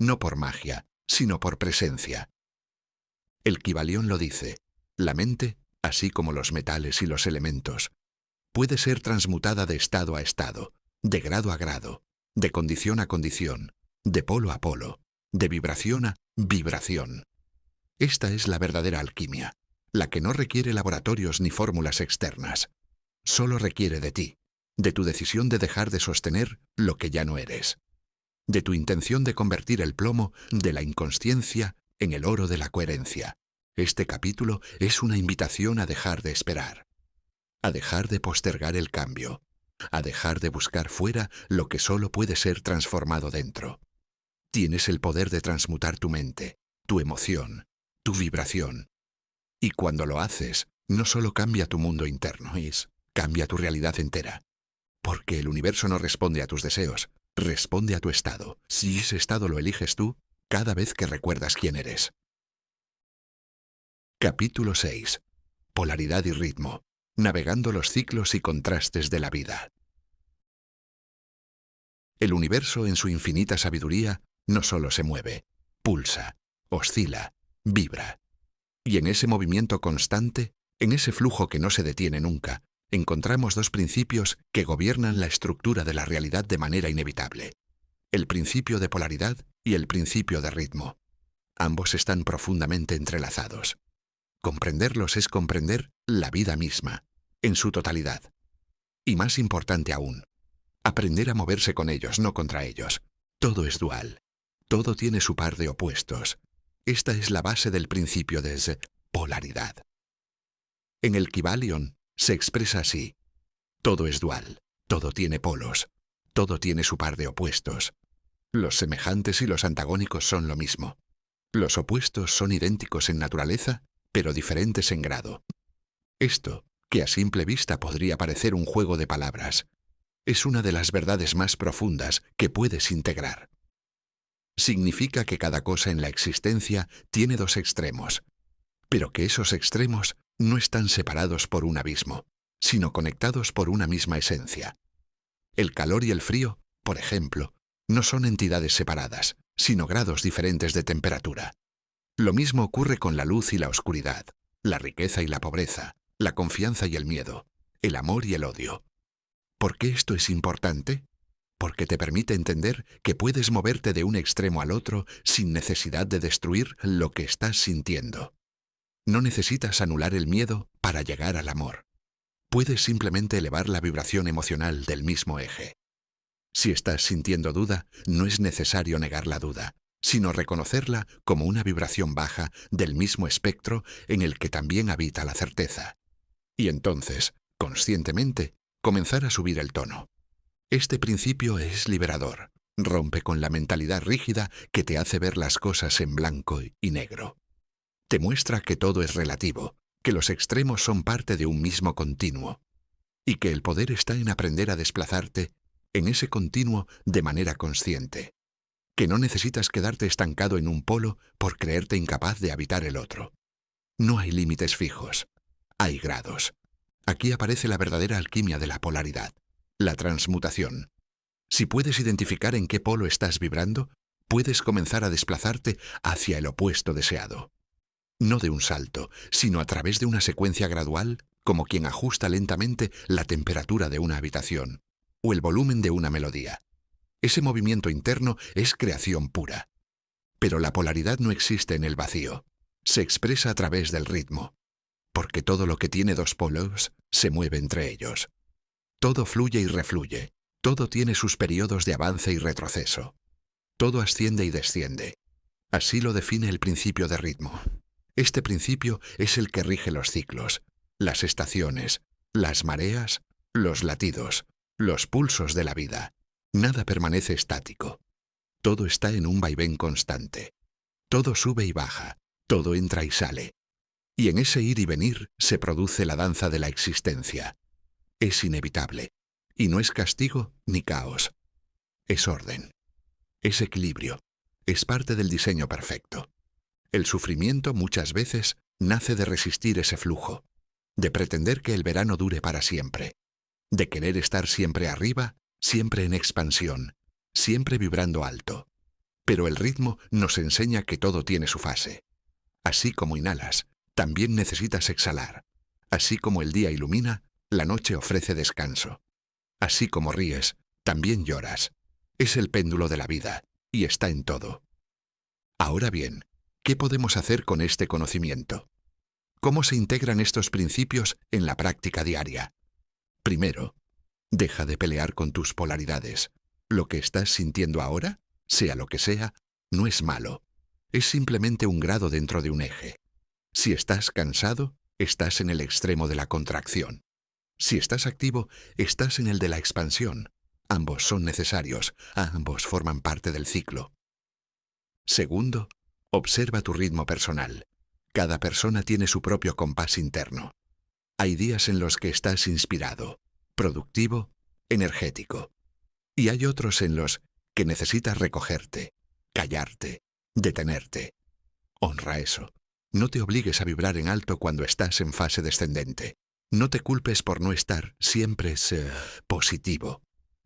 No por magia, sino por presencia. El Kybalión lo dice: la mente, así como los metales y los elementos, puede ser transmutada de estado a estado, de grado a grado, de condición a condición, de polo a polo, de vibración a vibración. Esta es la verdadera alquimia, la que no requiere laboratorios ni fórmulas externas. Solo requiere de ti, de tu decisión de dejar de sostener lo que ya no eres, de tu intención de convertir el plomo de la inconsciencia en el oro de la coherencia. Este capítulo es una invitación a dejar de esperar, a dejar de postergar el cambio, a dejar de buscar fuera lo que solo puede ser transformado dentro. Tienes el poder de transmutar tu mente, tu emoción, tu vibración. Y cuando lo haces, no solo cambia tu mundo interno, cambia tu realidad entera. Porque el universo no responde a tus deseos, responde a tu estado. Si ese estado lo eliges tú, cada vez que recuerdas quién eres. Capítulo 6. Polaridad y ritmo. Navegando los ciclos y contrastes de la vida. El universo, en su infinita sabiduría, no solo se mueve, pulsa, oscila, vibra. Y en ese movimiento constante, en ese flujo que no se detiene nunca, encontramos dos principios que gobiernan la estructura de la realidad de manera inevitable: el principio de polaridad y el principio de ritmo. Ambos están profundamente entrelazados. Comprenderlos es comprender la vida misma, en su totalidad. Y más importante aún, aprender a moverse con ellos, no contra ellos. Todo es dual. Todo tiene su par de opuestos. Esta es la base del principio de polaridad. En el Kybalión se expresa así: todo es dual, todo tiene polos, todo tiene su par de opuestos. Los semejantes y los antagónicos son lo mismo. Los opuestos son idénticos en naturaleza, pero diferentes en grado. Esto, que a simple vista podría parecer un juego de palabras, es una de las verdades más profundas que puedes integrar. Significa que cada cosa en la existencia tiene dos extremos, pero que esos extremos no están separados por un abismo, sino conectados por una misma esencia. El calor y el frío, por ejemplo, no son entidades separadas, sino grados diferentes de temperatura. Lo mismo ocurre con la luz y la oscuridad, la riqueza y la pobreza, la confianza y el miedo, el amor y el odio. ¿Por qué esto es importante? Porque te permite entender que puedes moverte de un extremo al otro sin necesidad de destruir lo que estás sintiendo. No necesitas anular el miedo para llegar al amor. Puedes simplemente elevar la vibración emocional del mismo eje. Si estás sintiendo duda, no es necesario negar la duda, sino reconocerla como una vibración baja del mismo espectro en el que también habita la certeza. Y entonces, conscientemente, comenzar a subir el tono. Este principio es liberador. Rompe con la mentalidad rígida que te hace ver las cosas en blanco y negro. Te muestra que todo es relativo, que los extremos son parte de un mismo continuo, y que el poder está en aprender a desplazarte en ese continuo de manera consciente, que no necesitas quedarte estancado en un polo por creerte incapaz de habitar el otro. No hay límites fijos, hay grados. Aquí aparece la verdadera alquimia de la polaridad, la transmutación. Si puedes identificar en qué polo estás vibrando, puedes comenzar a desplazarte hacia el opuesto deseado. No de un salto, sino a través de una secuencia gradual, como quien ajusta lentamente la temperatura de una habitación o el volumen de una melodía. Ese movimiento interno es creación pura. Pero la polaridad no existe en el vacío, se expresa a través del ritmo, porque todo lo que tiene dos polos se mueve entre ellos. Todo fluye y refluye, todo tiene sus periodos de avance y retroceso. Todo asciende y desciende. Así lo define el principio de ritmo. Este principio es el que rige los ciclos, las estaciones, las mareas, los latidos, los pulsos de la vida. Nada permanece estático. Todo está en un vaivén constante. Todo sube y baja, todo entra y sale. Y en ese ir y venir se produce la danza de la existencia. Es inevitable, y no es castigo ni caos. Es orden. Es equilibrio. Es parte del diseño perfecto. El sufrimiento muchas veces nace de resistir ese flujo, de pretender que el verano dure para siempre, de querer estar siempre arriba, siempre en expansión, siempre vibrando alto. Pero el ritmo nos enseña que todo tiene su fase. Así como inhalas, también necesitas exhalar. Así como el día ilumina, la noche ofrece descanso. Así como ríes, también lloras. Es el péndulo de la vida, y está en todo. Ahora bien, ¿qué podemos hacer con este conocimiento? ¿Cómo se integran estos principios en la práctica diaria? Primero, deja de pelear con tus polaridades. Lo que estás sintiendo ahora, sea lo que sea, no es malo. Es simplemente un grado dentro de un eje. Si estás cansado, estás en el extremo de la contracción. Si estás activo, estás en el de la expansión. Ambos son necesarios, ambos forman parte del ciclo. Segundo, observa tu ritmo personal. Cada persona tiene su propio compás interno. Hay días en los que estás inspirado, productivo, energético. Y hay otros en los que necesitas recogerte, callarte, detenerte. Honra eso. No te obligues a vibrar en alto cuando estás en fase descendente. No te culpes por no estar siempre positivo.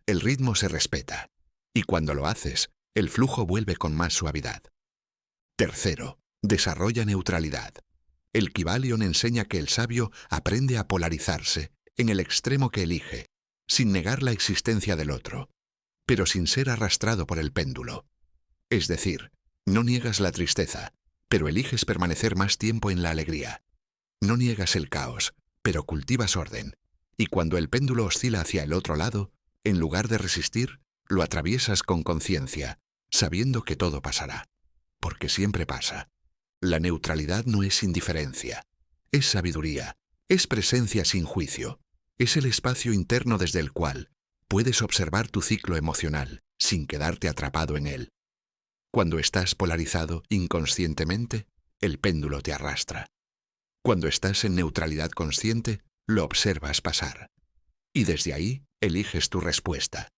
El ritmo se respeta. Y cuando lo haces, el flujo vuelve con más suavidad. Tercero, desarrolla neutralidad. El Kybalion enseña que el sabio aprende a polarizarse en el extremo que elige, sin negar la existencia del otro, pero sin ser arrastrado por el péndulo. Es decir, no niegas la tristeza, pero eliges permanecer más tiempo en la alegría. No niegas el caos, pero cultivas orden. Y cuando el péndulo oscila hacia el otro lado, en lugar de resistir, lo atraviesas con conciencia, sabiendo que todo pasará. Porque siempre pasa. La neutralidad no es indiferencia, es sabiduría, es presencia sin juicio, es el espacio interno desde el cual puedes observar tu ciclo emocional sin quedarte atrapado en él. Cuando estás polarizado inconscientemente, el péndulo te arrastra. Cuando estás en neutralidad consciente, lo observas pasar. Y desde ahí eliges tu respuesta.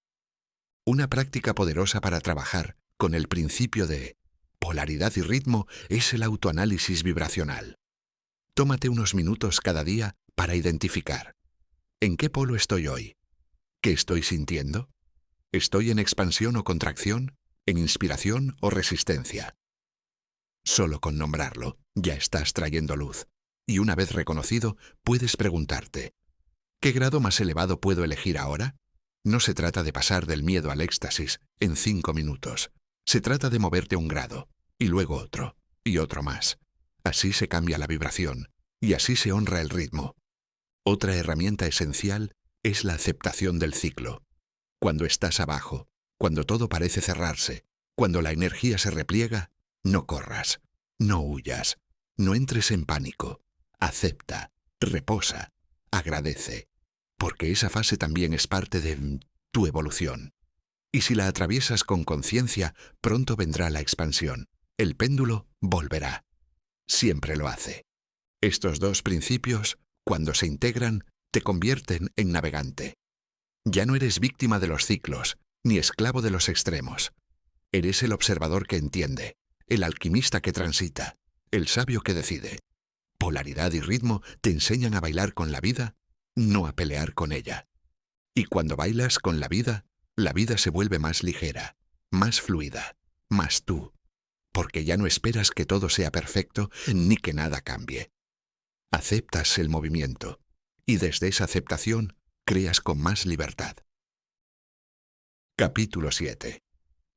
Una práctica poderosa para trabajar con el principio de polaridad y ritmo es el autoanálisis vibracional. Tómate unos minutos cada día para identificar. ¿En qué polo estoy hoy? ¿Qué estoy sintiendo? ¿Estoy en expansión o contracción? ¿En inspiración o resistencia? Solo con nombrarlo, ya estás trayendo luz. Y una vez reconocido, puedes preguntarte, ¿qué grado más elevado puedo elegir ahora? No se trata de pasar del miedo al éxtasis en 5 minutos. Se trata de moverte un grado, y luego otro, y otro más. Así se cambia la vibración, y así se honra el ritmo. Otra herramienta esencial es la aceptación del ciclo. Cuando estás abajo, cuando todo parece cerrarse, cuando la energía se repliega, no corras, no huyas, no entres en pánico. Acepta, reposa, agradece, porque esa fase también es parte de tu evolución. Y si la atraviesas con conciencia, pronto vendrá la expansión. El péndulo volverá. Siempre lo hace. Estos dos principios, cuando se integran, te convierten en navegante. Ya no eres víctima de los ciclos, ni esclavo de los extremos. Eres el observador que entiende, el alquimista que transita, el sabio que decide. Polaridad y ritmo te enseñan a bailar con la vida, no a pelear con ella. Y cuando bailas con la vida se vuelve más ligera, más fluida, más tú, porque ya no esperas que todo sea perfecto ni que nada cambie. Aceptas el movimiento, y desde esa aceptación creas con más libertad. Capítulo 7.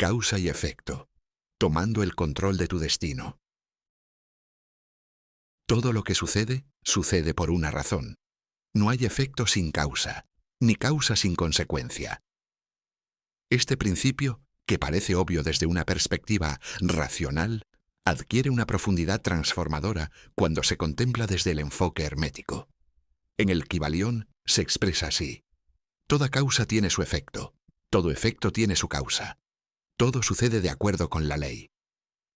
Causa y efecto. Tomando el control de tu destino. Todo lo que sucede, sucede por una razón. No hay efecto sin causa, ni causa sin consecuencia. Este principio, que parece obvio desde una perspectiva racional, adquiere una profundidad transformadora cuando se contempla desde el enfoque hermético. En el Kybalión se expresa así: toda causa tiene su efecto, todo efecto tiene su causa. Todo sucede de acuerdo con la ley.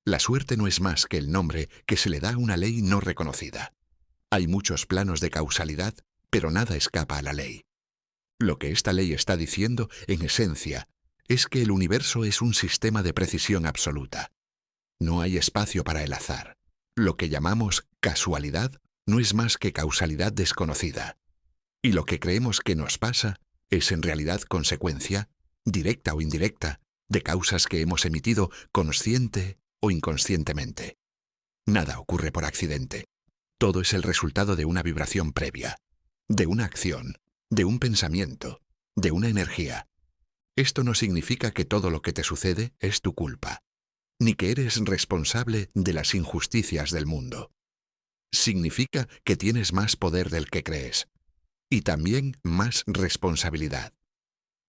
La suerte no es más que el nombre que se le da a una ley no reconocida. Hay muchos planos de causalidad, pero nada escapa a la ley. Lo que esta ley está diciendo, en esencia, es que el universo es un sistema de precisión absoluta. No hay espacio para el azar. Lo que llamamos casualidad no es más que causalidad desconocida. Y lo que creemos que nos pasa es en realidad consecuencia, directa o indirecta, de causas que hemos emitido consciente o inconscientemente. Nada ocurre por accidente. Todo es el resultado de una vibración previa, de una acción, de un pensamiento, de una energía. Esto no significa que todo lo que te sucede es tu culpa, ni que eres responsable de las injusticias del mundo. Significa que tienes más poder del que crees, y también más responsabilidad.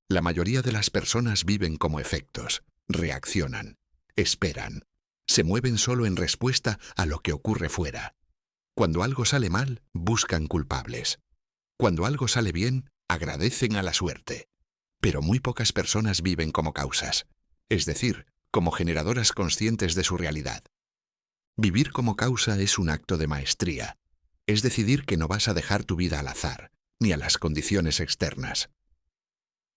La mayoría de las personas viven como efectos, reaccionan, esperan, se mueven solo en respuesta a lo que ocurre fuera. Cuando algo sale mal, buscan culpables. Cuando algo sale bien, agradecen a la suerte. Pero muy pocas personas viven como causas, es decir, como generadoras conscientes de su realidad. Vivir como causa es un acto de maestría, es decidir que no vas a dejar tu vida al azar, ni a las condiciones externas.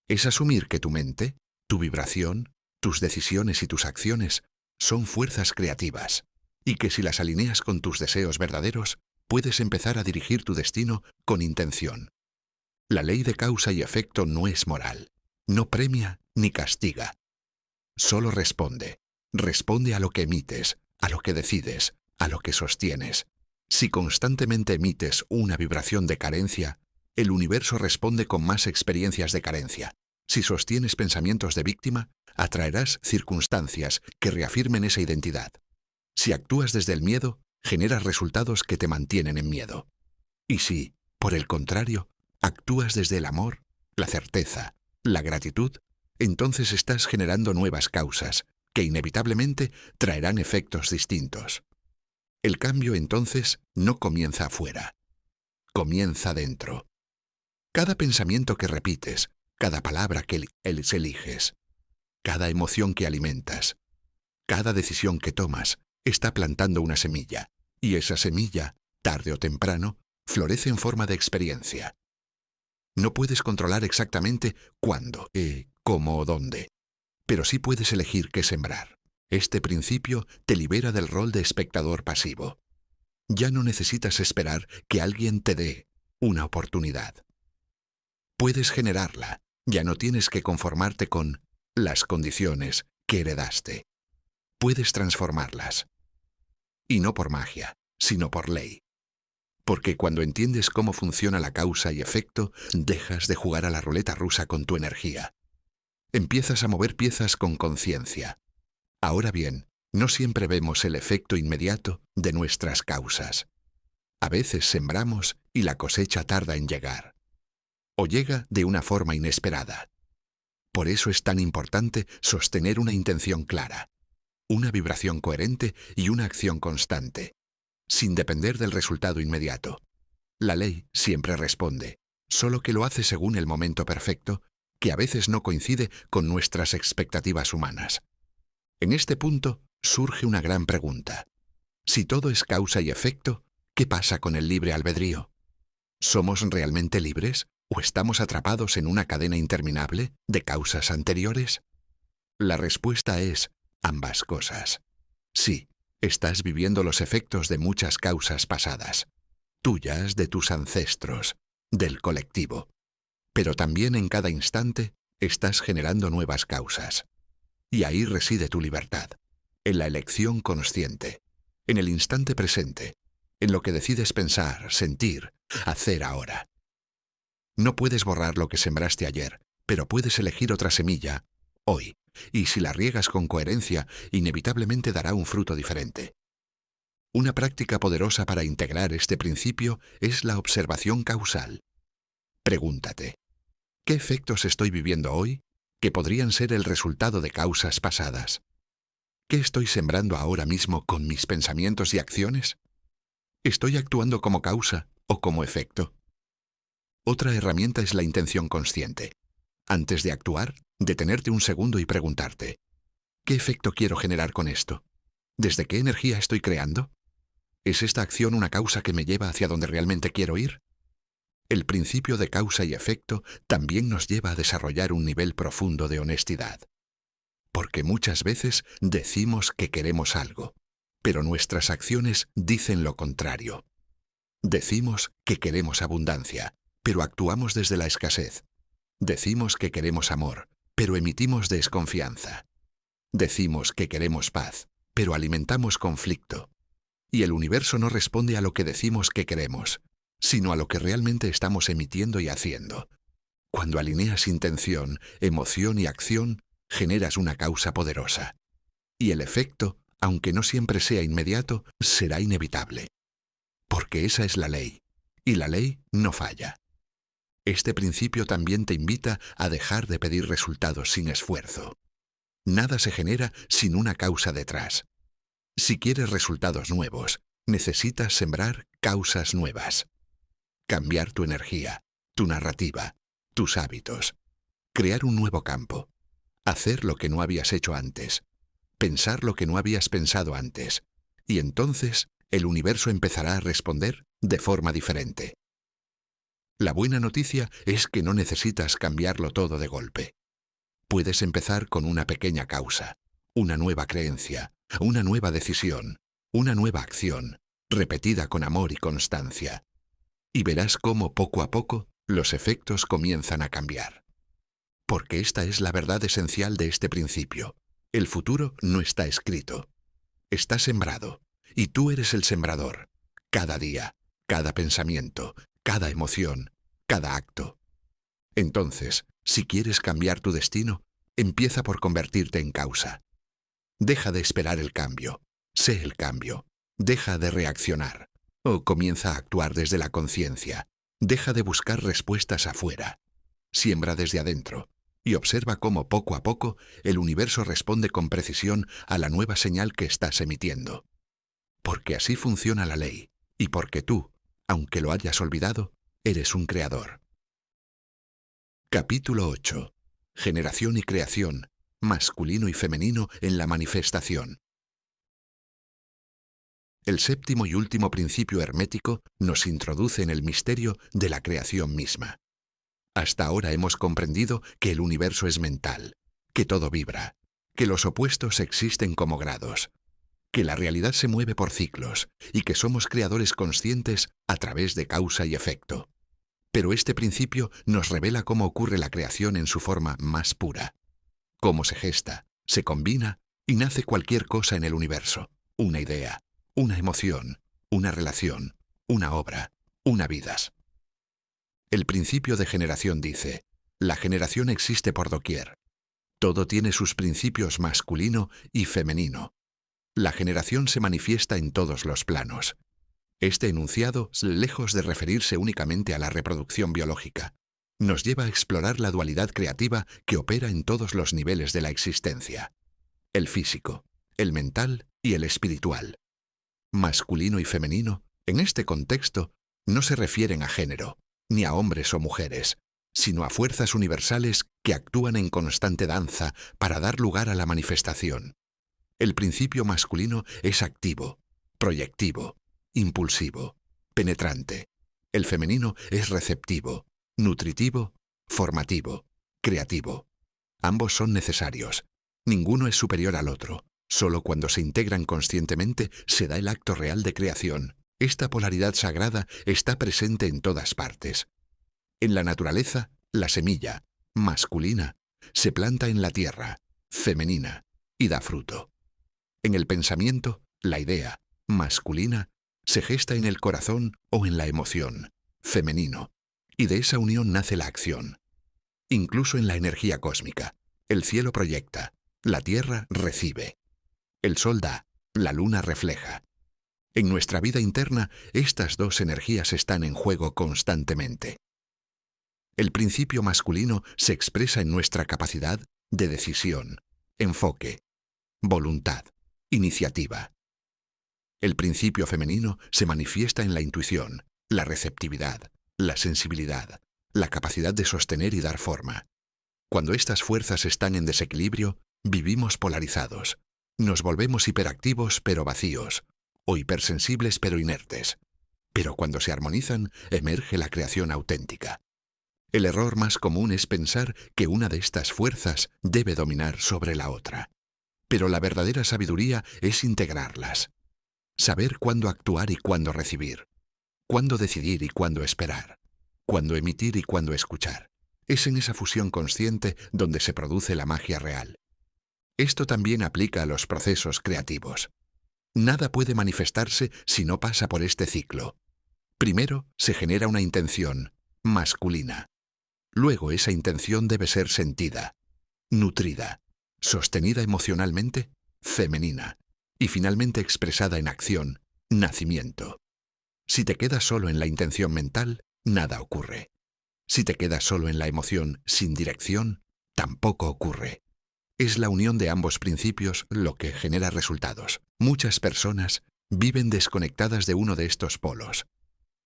Es asumir que tu mente, tu vibración, tus decisiones y tus acciones son fuerzas creativas, y que si las alineas con tus deseos verdaderos, puedes empezar a dirigir tu destino con intención. La ley de causa y efecto no es moral, no premia ni castiga. Solo responde a lo que emites, a lo que decides, a lo que sostienes. Si constantemente emites una vibración de carencia, el universo responde con más experiencias de carencia. Si sostienes pensamientos de víctima, atraerás circunstancias que reafirmen esa identidad. Si actúas desde el miedo, generas resultados que te mantienen en miedo. Y si, por el contrario, actúas desde el amor, la certeza, la gratitud, entonces estás generando nuevas causas que inevitablemente traerán efectos distintos. El cambio entonces no comienza afuera, comienza dentro. Cada pensamiento que repites, cada palabra que eliges, cada emoción que alimentas, cada decisión que tomas, está plantando una semilla, y esa semilla, tarde o temprano, florece en forma de experiencia. No puedes controlar exactamente cuándo, cómo o dónde, pero sí puedes elegir qué sembrar. Este principio te libera del rol de espectador pasivo. Ya no necesitas esperar que alguien te dé una oportunidad. Puedes generarla, ya no tienes que conformarte con las condiciones que heredaste. Puedes transformarlas. Y no por magia, sino por ley. Porque cuando entiendes cómo funciona la causa y efecto, dejas de jugar a la ruleta rusa con tu energía. Empiezas a mover piezas con conciencia. Ahora bien, no siempre vemos el efecto inmediato de nuestras causas. A veces sembramos y la cosecha tarda en llegar. O llega de una forma inesperada. Por eso es tan importante sostener una intención clara, una vibración coherente y una acción constante, sin depender del resultado inmediato. La ley siempre responde, solo que lo hace según el momento perfecto, que a veces no coincide con nuestras expectativas humanas. En este punto surge una gran pregunta. Si todo es causa y efecto, ¿qué pasa con el libre albedrío? ¿Somos realmente libres o estamos atrapados en una cadena interminable de causas anteriores? La respuesta es ambas cosas. Sí, estás viviendo los efectos de muchas causas pasadas, tuyas, de tus ancestros, del colectivo. Pero también en cada instante estás generando nuevas causas. Y ahí reside tu libertad, en la elección consciente, en el instante presente, en lo que decides pensar, sentir, hacer ahora. No puedes borrar lo que sembraste ayer, pero puedes elegir otra semilla, hoy, y si la riegas con coherencia, inevitablemente dará un fruto diferente. Una práctica poderosa para integrar este principio es la observación causal. Pregúntate, ¿qué efectos estoy viviendo hoy que podrían ser el resultado de causas pasadas? ¿Qué estoy sembrando ahora mismo con mis pensamientos y acciones? ¿Estoy actuando como causa o como efecto? Otra herramienta es la intención consciente. Antes de actuar, detenerte un segundo y preguntarte, ¿qué efecto quiero generar con esto? ¿Desde qué energía estoy creando? ¿Es esta acción una causa que me lleva hacia donde realmente quiero ir? El principio de causa y efecto también nos lleva a desarrollar un nivel profundo de honestidad. Porque muchas veces decimos que queremos algo, pero nuestras acciones dicen lo contrario. Decimos que queremos abundancia, pero actuamos desde la escasez. Decimos que queremos amor, pero emitimos desconfianza. Decimos que queremos paz, pero alimentamos conflicto. Y el universo no responde a lo que decimos que queremos, sino a lo que realmente estamos emitiendo y haciendo. Cuando alineas intención, emoción y acción, generas una causa poderosa. Y el efecto, aunque no siempre sea inmediato, será inevitable. Porque esa es la ley, y la ley no falla. Este principio también te invita a dejar de pedir resultados sin esfuerzo. Nada se genera sin una causa detrás. Si quieres resultados nuevos, necesitas sembrar causas nuevas. Cambiar tu energía, tu narrativa, tus hábitos. Crear un nuevo campo. Hacer lo que no habías hecho antes. Pensar lo que no habías pensado antes. Y entonces el universo empezará a responder de forma diferente. La buena noticia es que no necesitas cambiarlo todo de golpe. Puedes empezar con una pequeña causa, una nueva creencia, una nueva decisión, una nueva acción, repetida con amor y constancia. Y verás cómo poco a poco los efectos comienzan a cambiar. Porque esta es la verdad esencial de este principio. El futuro no está escrito. Está sembrado, y tú eres el sembrador. Cada día, cada pensamiento, cada emoción, cada acto. Entonces, si quieres cambiar tu destino, empieza por convertirte en causa. Deja de esperar el cambio. Sé el cambio. Deja de reaccionar. O comienza a actuar desde la conciencia. Deja de buscar respuestas afuera. Siembra desde adentro. Y observa cómo poco a poco el universo responde con precisión a la nueva señal que estás emitiendo. Porque así funciona la ley. Y porque tú, aunque lo hayas olvidado, eres un creador. Capítulo 8. Generación y creación, masculino y femenino en la manifestación. El séptimo y último principio hermético nos introduce en el misterio de la creación misma. Hasta ahora hemos comprendido que el universo es mental, que todo vibra, que los opuestos existen como grados, que la realidad se mueve por ciclos y que somos creadores conscientes a través de causa y efecto. Pero este principio nos revela cómo ocurre la creación en su forma más pura, cómo se gesta, se combina y nace cualquier cosa en el universo, una idea, una emoción, una relación, una obra, una vida. El principio de generación dice, la generación existe por doquier. Todo tiene sus principios masculino y femenino. La generación se manifiesta en todos los planos. Este enunciado, lejos de referirse únicamente a la reproducción biológica, nos lleva a explorar la dualidad creativa que opera en todos los niveles de la existencia. El físico, el mental y el espiritual. Masculino y femenino, en este contexto, no se refieren a género, ni a hombres o mujeres, sino a fuerzas universales que actúan en constante danza para dar lugar a la manifestación. El principio masculino es activo, proyectivo, impulsivo, penetrante. El femenino es receptivo, nutritivo, formativo, creativo. Ambos son necesarios. Ninguno es superior al otro. Solo cuando se integran conscientemente se da el acto real de creación. Esta polaridad sagrada está presente en todas partes. En la naturaleza, la semilla, masculina, se planta en la tierra, femenina, y da fruto. En el pensamiento, la idea, masculina, se gesta en el corazón o en la emoción, femenino, y de esa unión nace la acción. Incluso en la energía cósmica, el cielo proyecta, la tierra recibe. El sol da, la luna refleja. En nuestra vida interna, estas dos energías están en juego constantemente. El principio masculino se expresa en nuestra capacidad de decisión, enfoque, voluntad, iniciativa. El principio femenino se manifiesta en la intuición, la receptividad, la sensibilidad, la capacidad de sostener y dar forma. Cuando estas fuerzas están en desequilibrio, vivimos polarizados. Nos volvemos hiperactivos pero vacíos, o hipersensibles pero inertes. Pero cuando se armonizan, emerge la creación auténtica. El error más común es pensar que una de estas fuerzas debe dominar sobre la otra. Pero la verdadera sabiduría es integrarlas. Saber cuándo actuar y cuándo recibir. Cuándo decidir y cuándo esperar. Cuándo emitir y cuándo escuchar. Es en esa fusión consciente donde se produce la magia real. Esto también aplica a los procesos creativos. Nada puede manifestarse si no pasa por este ciclo. Primero se genera una intención, masculina. Luego esa intención debe ser sentida, nutrida, sostenida emocionalmente, femenina, y finalmente expresada en acción, nacimiento. Si te quedas solo en la intención mental, nada ocurre. Si te quedas solo en la emoción sin dirección, tampoco ocurre. Es la unión de ambos principios lo que genera resultados. Muchas personas viven desconectadas de uno de estos polos.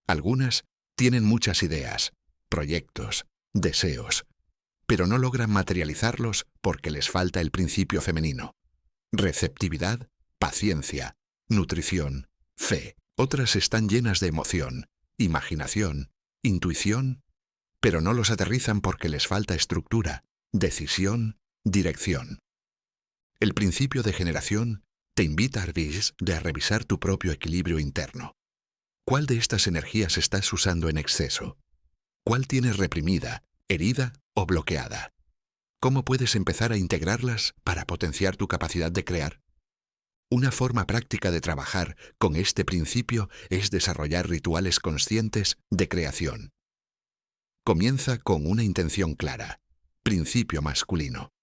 Algunas tienen muchas ideas, proyectos, deseos, pero no logran materializarlos porque les falta el principio femenino. Receptividad, paciencia, nutrición, fe. Otras están llenas de emoción, imaginación, intuición, pero no los aterrizan porque les falta estructura, decisión, dirección. El principio de generación te invita a revisar tu propio equilibrio interno. ¿Cuál de estas energías estás usando en exceso? ¿Cuál tienes reprimida, herida o bloqueada? ¿Cómo puedes empezar a integrarlas para potenciar tu capacidad de crear? Una forma práctica de trabajar con este principio es desarrollar rituales conscientes de creación. Comienza con una intención clara, principio masculino.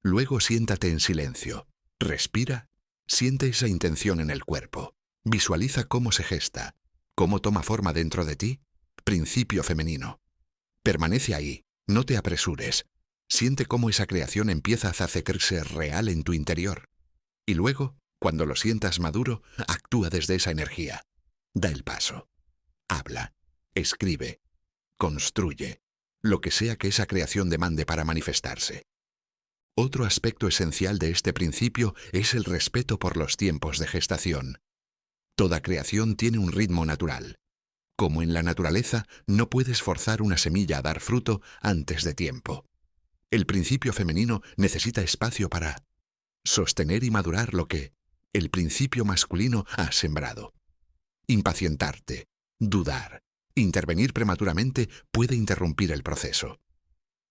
Luego siéntate en silencio, respira, siente esa intención en el cuerpo, visualiza cómo se gesta, cómo toma forma dentro de ti, principio femenino. Permanece ahí, no te apresures, siente cómo esa creación empieza a hacerse real en tu interior. Y luego, cuando lo sientas maduro, actúa desde esa energía. Da el paso. Habla, escribe, construye, lo que sea que esa creación demande para manifestarse. Otro aspecto esencial de este principio es el respeto por los tiempos de gestación. Toda creación tiene un ritmo natural. Como en la naturaleza, no puedes forzar una semilla a dar fruto antes de tiempo. El principio femenino necesita espacio para sostener y madurar lo que el principio masculino ha sembrado. Impacientarte, dudar, intervenir prematuramente puede interrumpir el proceso.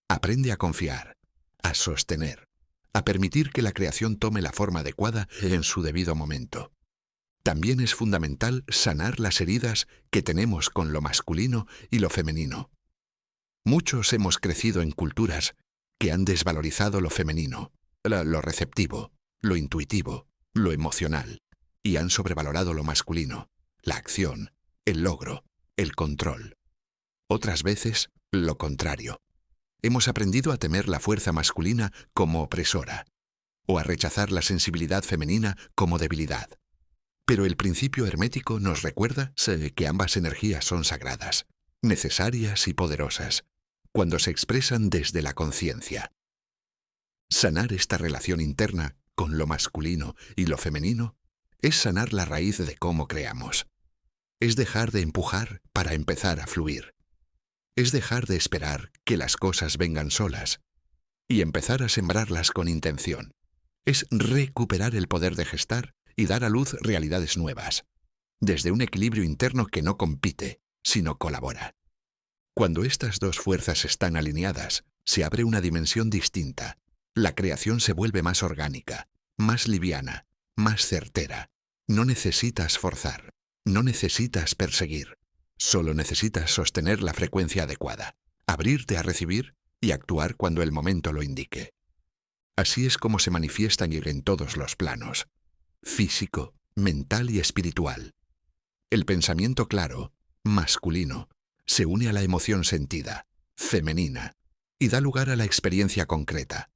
Aprende a confiar, a sostener, a permitir que la creación tome la forma adecuada en su debido momento. También es fundamental sanar las heridas que tenemos con lo masculino y lo femenino. Muchos hemos crecido en culturas que han desvalorizado lo femenino, lo receptivo, lo intuitivo, lo emocional, y han sobrevalorado lo masculino, la acción, el logro, el control. Otras veces, lo contrario. Hemos aprendido a temer la fuerza masculina como opresora, o a rechazar la sensibilidad femenina como debilidad. Pero el principio hermético nos recuerda que ambas energías son sagradas, necesarias y poderosas, cuando se expresan desde la conciencia. Sanar esta relación interna con lo masculino y lo femenino es sanar la raíz de cómo creamos. Es dejar de empujar para empezar a fluir. Es dejar de esperar que las cosas vengan solas y empezar a sembrarlas con intención. Es recuperar el poder de gestar y dar a luz realidades nuevas, desde un equilibrio interno que no compite, sino colabora. Cuando estas dos fuerzas están alineadas, se abre una dimensión distinta. La creación se vuelve más orgánica, más liviana, más certera. No necesitas forzar, no necesitas perseguir. Solo necesitas sostener la frecuencia adecuada, abrirte a recibir y actuar cuando el momento lo indique. Así es como se manifiestan en todos los planos: físico, mental y espiritual. El pensamiento claro, masculino, se une a la emoción sentida, femenina, y da lugar a la experiencia concreta.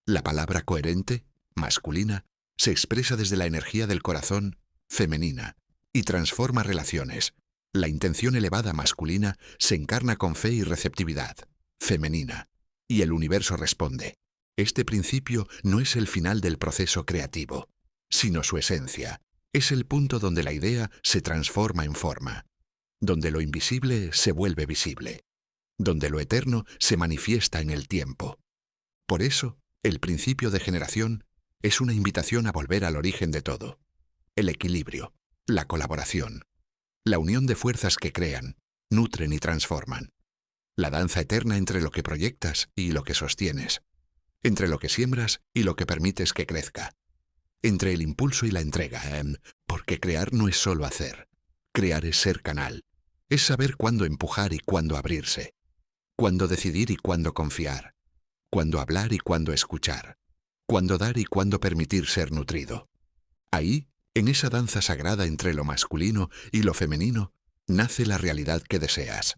La palabra coherente, masculina, se expresa desde la energía del corazón, femenina, y transforma relaciones. La intención elevada masculina se encarna con fe y receptividad, femenina, y el universo responde. Este principio no es el final del proceso creativo, sino su esencia. Es el punto donde la idea se transforma en forma, donde lo invisible se vuelve visible, donde lo eterno se manifiesta en el tiempo. Por eso, el principio de generación es una invitación a volver al origen de todo: el equilibrio, la colaboración, la unión de fuerzas que crean, nutren y transforman. La danza eterna entre lo que proyectas y lo que sostienes, entre lo que siembras y lo que permites que crezca, entre el impulso y la entrega, porque crear no es solo hacer. Crear es ser canal, es saber cuándo empujar y cuándo abrirse, cuándo decidir y cuándo confiar, cuándo hablar y cuándo escuchar, cuándo dar y cuándo permitir ser nutrido. Ahí, en esa danza sagrada entre lo masculino y lo femenino, nace la realidad que deseas.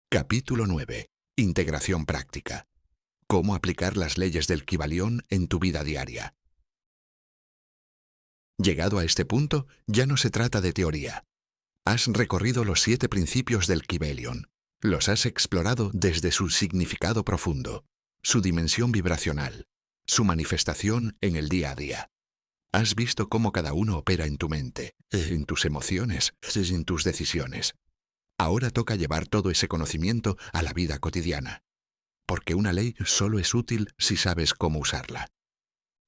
Capítulo 9. Integración práctica. Cómo aplicar las leyes del Kybalión en tu vida diaria. Llegado a este punto, ya no se trata de teoría. Has recorrido los 7 principios del Kybalión. Los has explorado desde su significado profundo, su dimensión vibracional, su manifestación en el día a día. Has visto cómo cada uno opera en tu mente, en tus emociones, en tus decisiones. Ahora toca llevar todo ese conocimiento a la vida cotidiana, porque una ley solo es útil si sabes cómo usarla.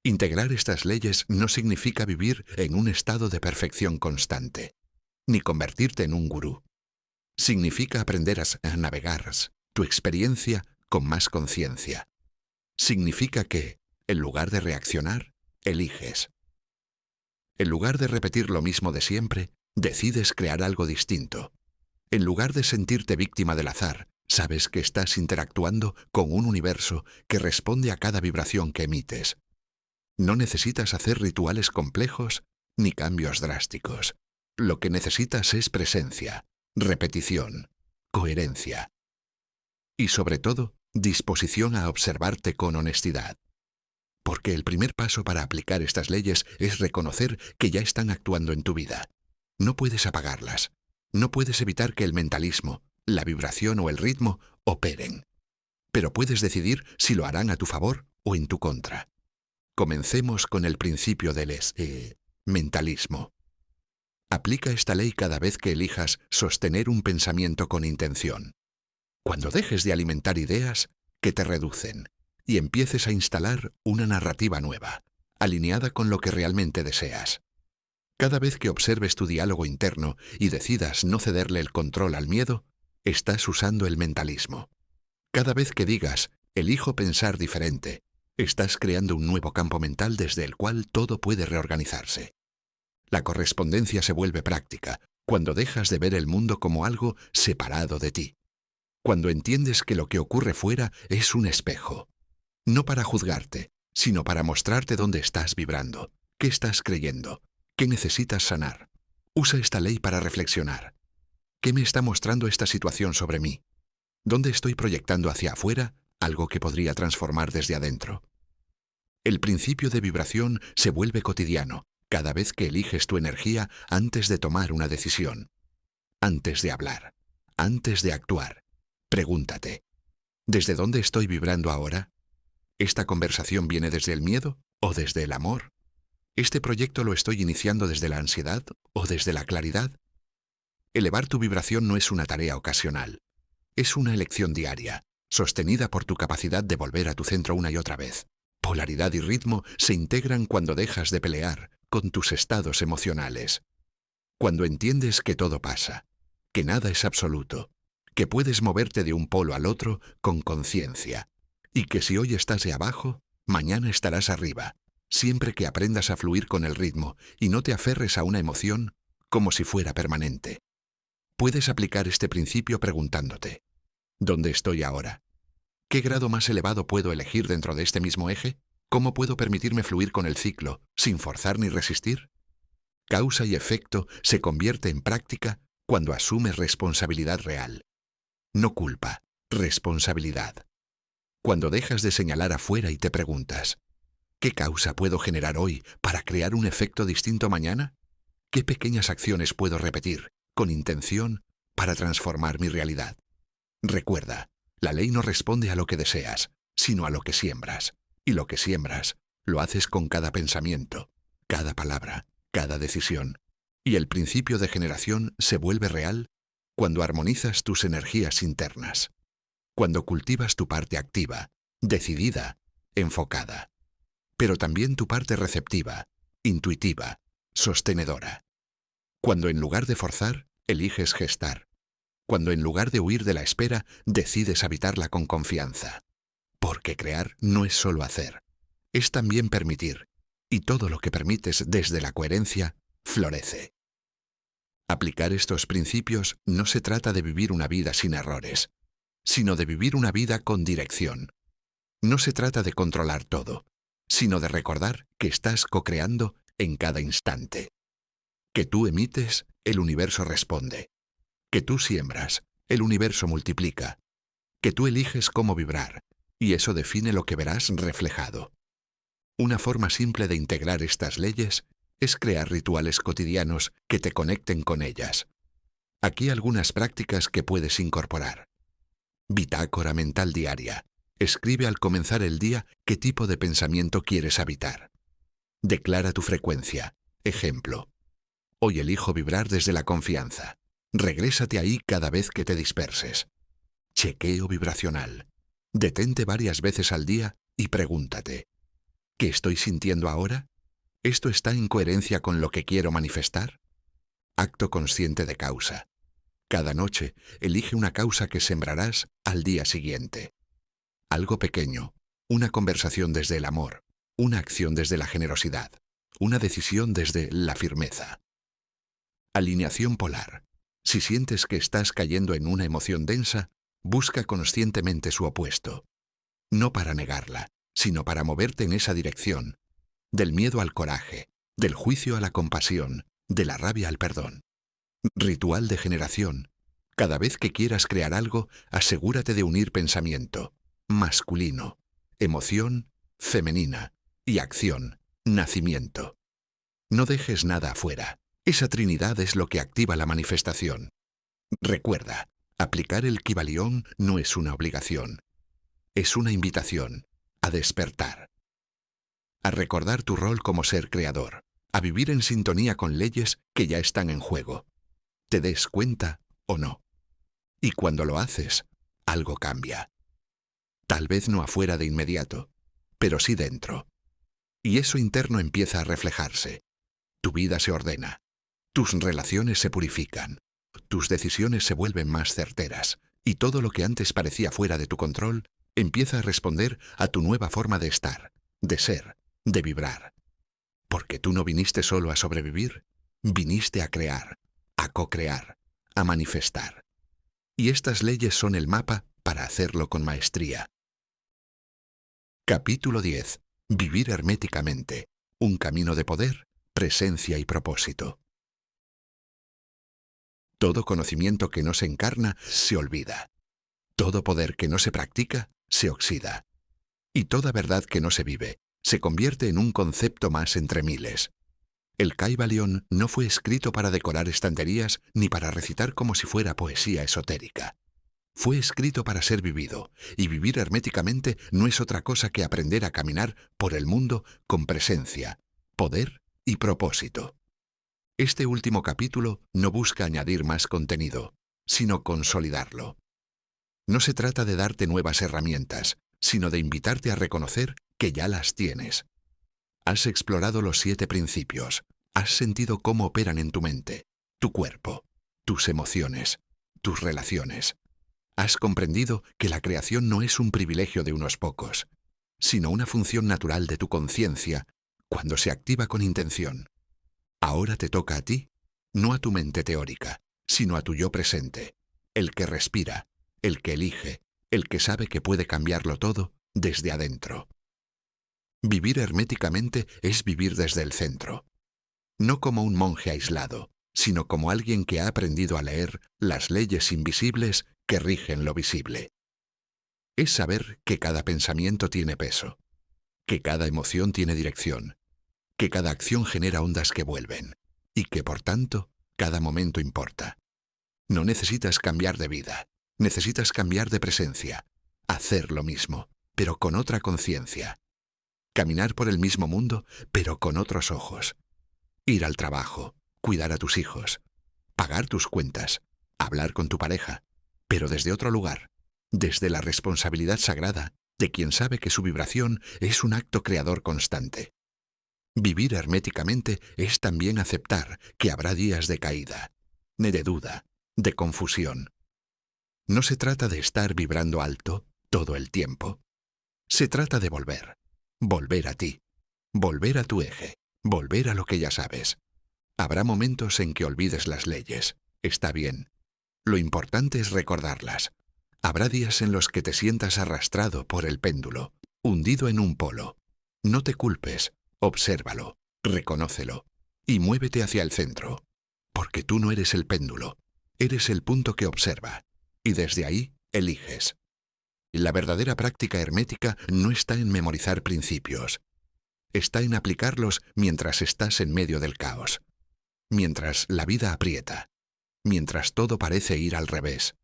Integrar estas leyes no significa vivir en un estado de perfección constante, ni convertirte en un gurú. Significa aprender a navegar tu experiencia con más conciencia. Significa que, en lugar de reaccionar, eliges. En lugar de repetir lo mismo de siempre, decides crear algo distinto. En lugar de sentirte víctima del azar, sabes que estás interactuando con un universo que responde a cada vibración que emites. No necesitas hacer rituales complejos ni cambios drásticos. Lo que necesitas es presencia, repetición, coherencia. Y sobre todo, disposición a observarte con honestidad. Porque el primer paso para aplicar estas leyes es reconocer que ya están actuando en tu vida. No puedes apagarlas. No puedes evitar que el mentalismo, la vibración o el ritmo operen. Pero puedes decidir si lo harán a tu favor o en tu contra. Comencemos con el principio del mentalismo. Aplica esta ley cada vez que elijas sostener un pensamiento con intención. Cuando dejes de alimentar ideas que te reducen y empieces a instalar una narrativa nueva, alineada con lo que realmente deseas. Cada vez que observes tu diálogo interno y decidas no cederle el control al miedo, estás usando el mentalismo. Cada vez que digas, elijo pensar diferente, estás creando un nuevo campo mental desde el cual todo puede reorganizarse. La correspondencia se vuelve práctica cuando dejas de ver el mundo como algo separado de ti. Cuando entiendes que lo que ocurre fuera es un espejo. No para juzgarte, sino para mostrarte dónde estás vibrando, qué estás creyendo, qué necesitas sanar. Usa esta ley para reflexionar. ¿Qué me está mostrando esta situación sobre mí? ¿Dónde estoy proyectando hacia afuera algo que podría transformar desde adentro? El principio de vibración se vuelve cotidiano cada vez que eliges tu energía antes de tomar una decisión, antes de hablar, antes de actuar. Pregúntate, ¿desde dónde estoy vibrando ahora? ¿Esta conversación viene desde el miedo o desde el amor? ¿Este proyecto lo estoy iniciando desde la ansiedad o desde la claridad? Elevar tu vibración no es una tarea ocasional. Es una elección diaria, sostenida por tu capacidad de volver a tu centro una y otra vez, Polaridad y ritmo se integran cuando dejas de pelear con tus estados emocionales. Cuando entiendes que todo pasa, que nada es absoluto, que puedes moverte de un polo al otro con conciencia, y que si hoy estás de abajo, mañana estarás arriba, siempre que aprendas a fluir con el ritmo y no te aferres a una emoción como si fuera permanente. Puedes aplicar este principio preguntándote: ¿dónde estoy ahora? ¿Qué grado más elevado puedo elegir dentro de este mismo eje? ¿Cómo puedo permitirme fluir con el ciclo, sin forzar ni resistir? Causa y efecto se convierte en práctica cuando asumes responsabilidad real. No culpa, responsabilidad. Cuando dejas de señalar afuera y te preguntas: ¿qué causa puedo generar hoy para crear un efecto distinto mañana? ¿Qué pequeñas acciones puedo repetir, con intención, para transformar mi realidad? Recuerda, la ley no responde a lo que deseas, sino a lo que siembras. Y lo que siembras, lo haces con cada pensamiento, cada palabra, cada decisión. Y el principio de generación se vuelve real cuando armonizas tus energías internas, cuando cultivas tu parte activa, decidida, enfocada, pero también tu parte receptiva, intuitiva, sostenedora. Cuando en lugar de forzar, eliges gestar. Cuando en lugar de huir de la espera, decides habitarla con confianza. Porque crear no es solo hacer, es también permitir, y todo lo que permites desde la coherencia, florece. Aplicar estos principios no se trata de vivir una vida sin errores, sino de vivir una vida con dirección. No se trata de controlar todo, sino de recordar que estás co-creando en cada instante. Que tú emites, el universo responde. Que tú siembras, el universo multiplica. Que tú eliges cómo vibrar, y eso define lo que verás reflejado. Una forma simple de integrar estas leyes es crear rituales cotidianos que te conecten con ellas. Aquí algunas prácticas que puedes incorporar. Bitácora mental diaria. Escribe al comenzar el día qué tipo de pensamiento quieres habitar. Declara tu frecuencia. Ejemplo: hoy elijo vibrar desde la confianza. Regrésate ahí cada vez que te disperses. Chequeo vibracional. Detente varias veces al día y pregúntate: ¿qué estoy sintiendo ahora? ¿Esto está en coherencia con lo que quiero manifestar? Acto consciente de causa. Cada noche, elige una causa que sembrarás al día siguiente. Algo pequeño, una conversación desde el amor, una acción desde la generosidad, una decisión desde la firmeza. Alineación polar. Si sientes que estás cayendo en una emoción densa, busca conscientemente su opuesto. No para negarla, sino para moverte en esa dirección. Del miedo al coraje, del juicio a la compasión, de la rabia al perdón. Ritual de generación. Cada vez que quieras crear algo, asegúrate de unir pensamiento, masculino, emoción, femenina, y acción, nacimiento. No dejes nada afuera. Esa trinidad es lo que activa la manifestación. Recuerda, aplicar el Kybalión no es una obligación. Es una invitación a despertar. A recordar tu rol como ser creador. A vivir en sintonía con leyes que ya están en juego. Te des cuenta o no. Y cuando lo haces, algo cambia. Tal vez no afuera de inmediato, pero sí dentro. Y eso interno empieza a reflejarse. Tu vida se ordena. Tus relaciones se purifican. Tus decisiones se vuelven más certeras. Y todo lo que antes parecía fuera de tu control empieza a responder a tu nueva forma de estar, de ser, de vibrar. Porque tú no viniste solo a sobrevivir, viniste a crear, a co-crear, a manifestar. Y estas leyes son el mapa para hacerlo con maestría. Capítulo 10. Vivir herméticamente. Un camino de poder, presencia y propósito. Todo conocimiento que no se encarna se olvida. Todo poder que no se practica se oxida. Y toda verdad que no se vive se convierte en un concepto más entre miles. El Kybalión no fue escrito para decorar estanterías ni para recitar como si fuera poesía esotérica. Fue escrito para ser vivido, y vivir herméticamente no es otra cosa que aprender a caminar por el mundo con presencia, poder y propósito. Este último capítulo no busca añadir más contenido, sino consolidarlo. No se trata de darte nuevas herramientas, sino de invitarte a reconocer que ya las tienes. Has explorado los 7 principios, has sentido cómo operan en tu mente, tu cuerpo, tus emociones, tus relaciones. Has comprendido que la creación no es un privilegio de unos pocos, sino una función natural de tu conciencia cuando se activa con intención. Ahora te toca a ti, no a tu mente teórica, sino a tu yo presente, el que respira, el que elige, el que sabe que puede cambiarlo todo desde adentro. Vivir herméticamente es vivir desde el centro, no como un monje aislado, sino como alguien que ha aprendido a leer las leyes invisibles que rigen lo visible. Es saber que cada pensamiento tiene peso, que cada emoción tiene dirección, que cada acción genera ondas que vuelven, y que, por tanto, cada momento importa. No necesitas cambiar de vida, necesitas cambiar de presencia, hacer lo mismo, pero con otra conciencia. Caminar por el mismo mundo, pero con otros ojos. Ir al trabajo, cuidar a tus hijos, pagar tus cuentas, hablar con tu pareja, pero desde otro lugar, desde la responsabilidad sagrada de quien sabe que su vibración es un acto creador constante. Vivir herméticamente es también aceptar que habrá días de caída, de duda, de confusión. No se trata de estar vibrando alto todo el tiempo. Se trata de volver a ti, volver a tu eje, volver a lo que ya sabes. Habrá momentos en que olvides las leyes, está bien. Lo importante es recordarlas. Habrá días en los que te sientas arrastrado por el péndulo, hundido en un polo. No te culpes, obsérvalo, reconócelo y muévete hacia el centro, porque tú no eres el péndulo, eres el punto que observa, y desde ahí eliges. La verdadera práctica hermética no está en memorizar principios, está en aplicarlos mientras estás en medio del caos, mientras la vida aprieta, mientras todo parece ir al revés.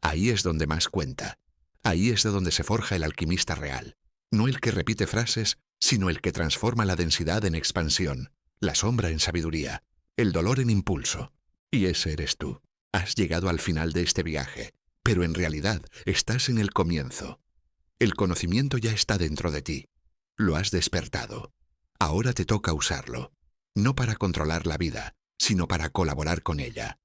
Ahí es donde más cuenta, ahí es de donde se forja el alquimista real, no el que repite frases, sino el que transforma la densidad en expansión, la sombra en sabiduría, el dolor en impulso. Y ese eres tú. Has llegado al final de este viaje, pero en realidad estás en el comienzo. El conocimiento ya está dentro de ti. Lo has despertado. Ahora te toca usarlo, no para controlar la vida, sino para colaborar con ella.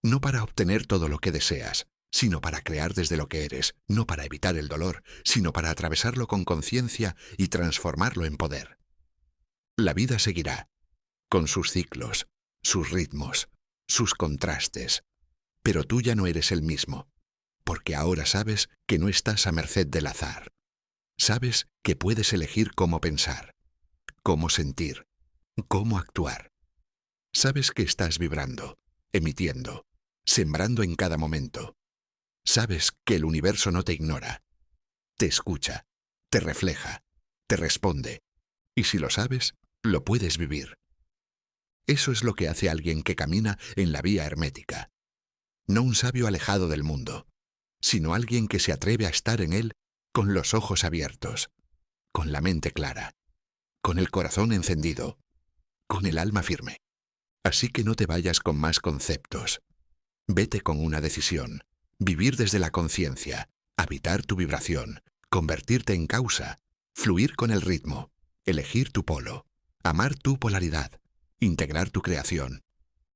No para obtener todo lo que deseas, sino para crear desde lo que eres, no para evitar el dolor, sino para atravesarlo con conciencia y transformarlo en poder. La vida seguirá, con sus ciclos, sus ritmos, sus contrastes, pero tú ya no eres el mismo, porque ahora sabes que no estás a merced del azar. Sabes que puedes elegir cómo pensar, cómo sentir, cómo actuar. Sabes que estás vibrando, emitiendo, sembrando en cada momento. Sabes que el universo no te ignora, te escucha, te refleja, te responde, y si lo sabes, lo puedes vivir. Eso es lo que hace alguien que camina en la vía hermética. No un sabio alejado del mundo, sino alguien que se atreve a estar en él con los ojos abiertos, con la mente clara, con el corazón encendido, con el alma firme. Así que no te vayas con más conceptos. Vete con una decisión. Vivir desde la conciencia, habitar tu vibración, convertirte en causa, fluir con el ritmo, elegir tu polo, amar tu polaridad, integrar tu creación.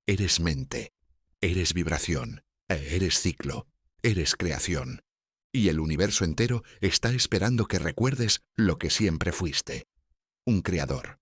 Eres mente, eres vibración, eres ciclo, eres creación. Y el universo entero está esperando que recuerdes lo que siempre fuiste. Un creador,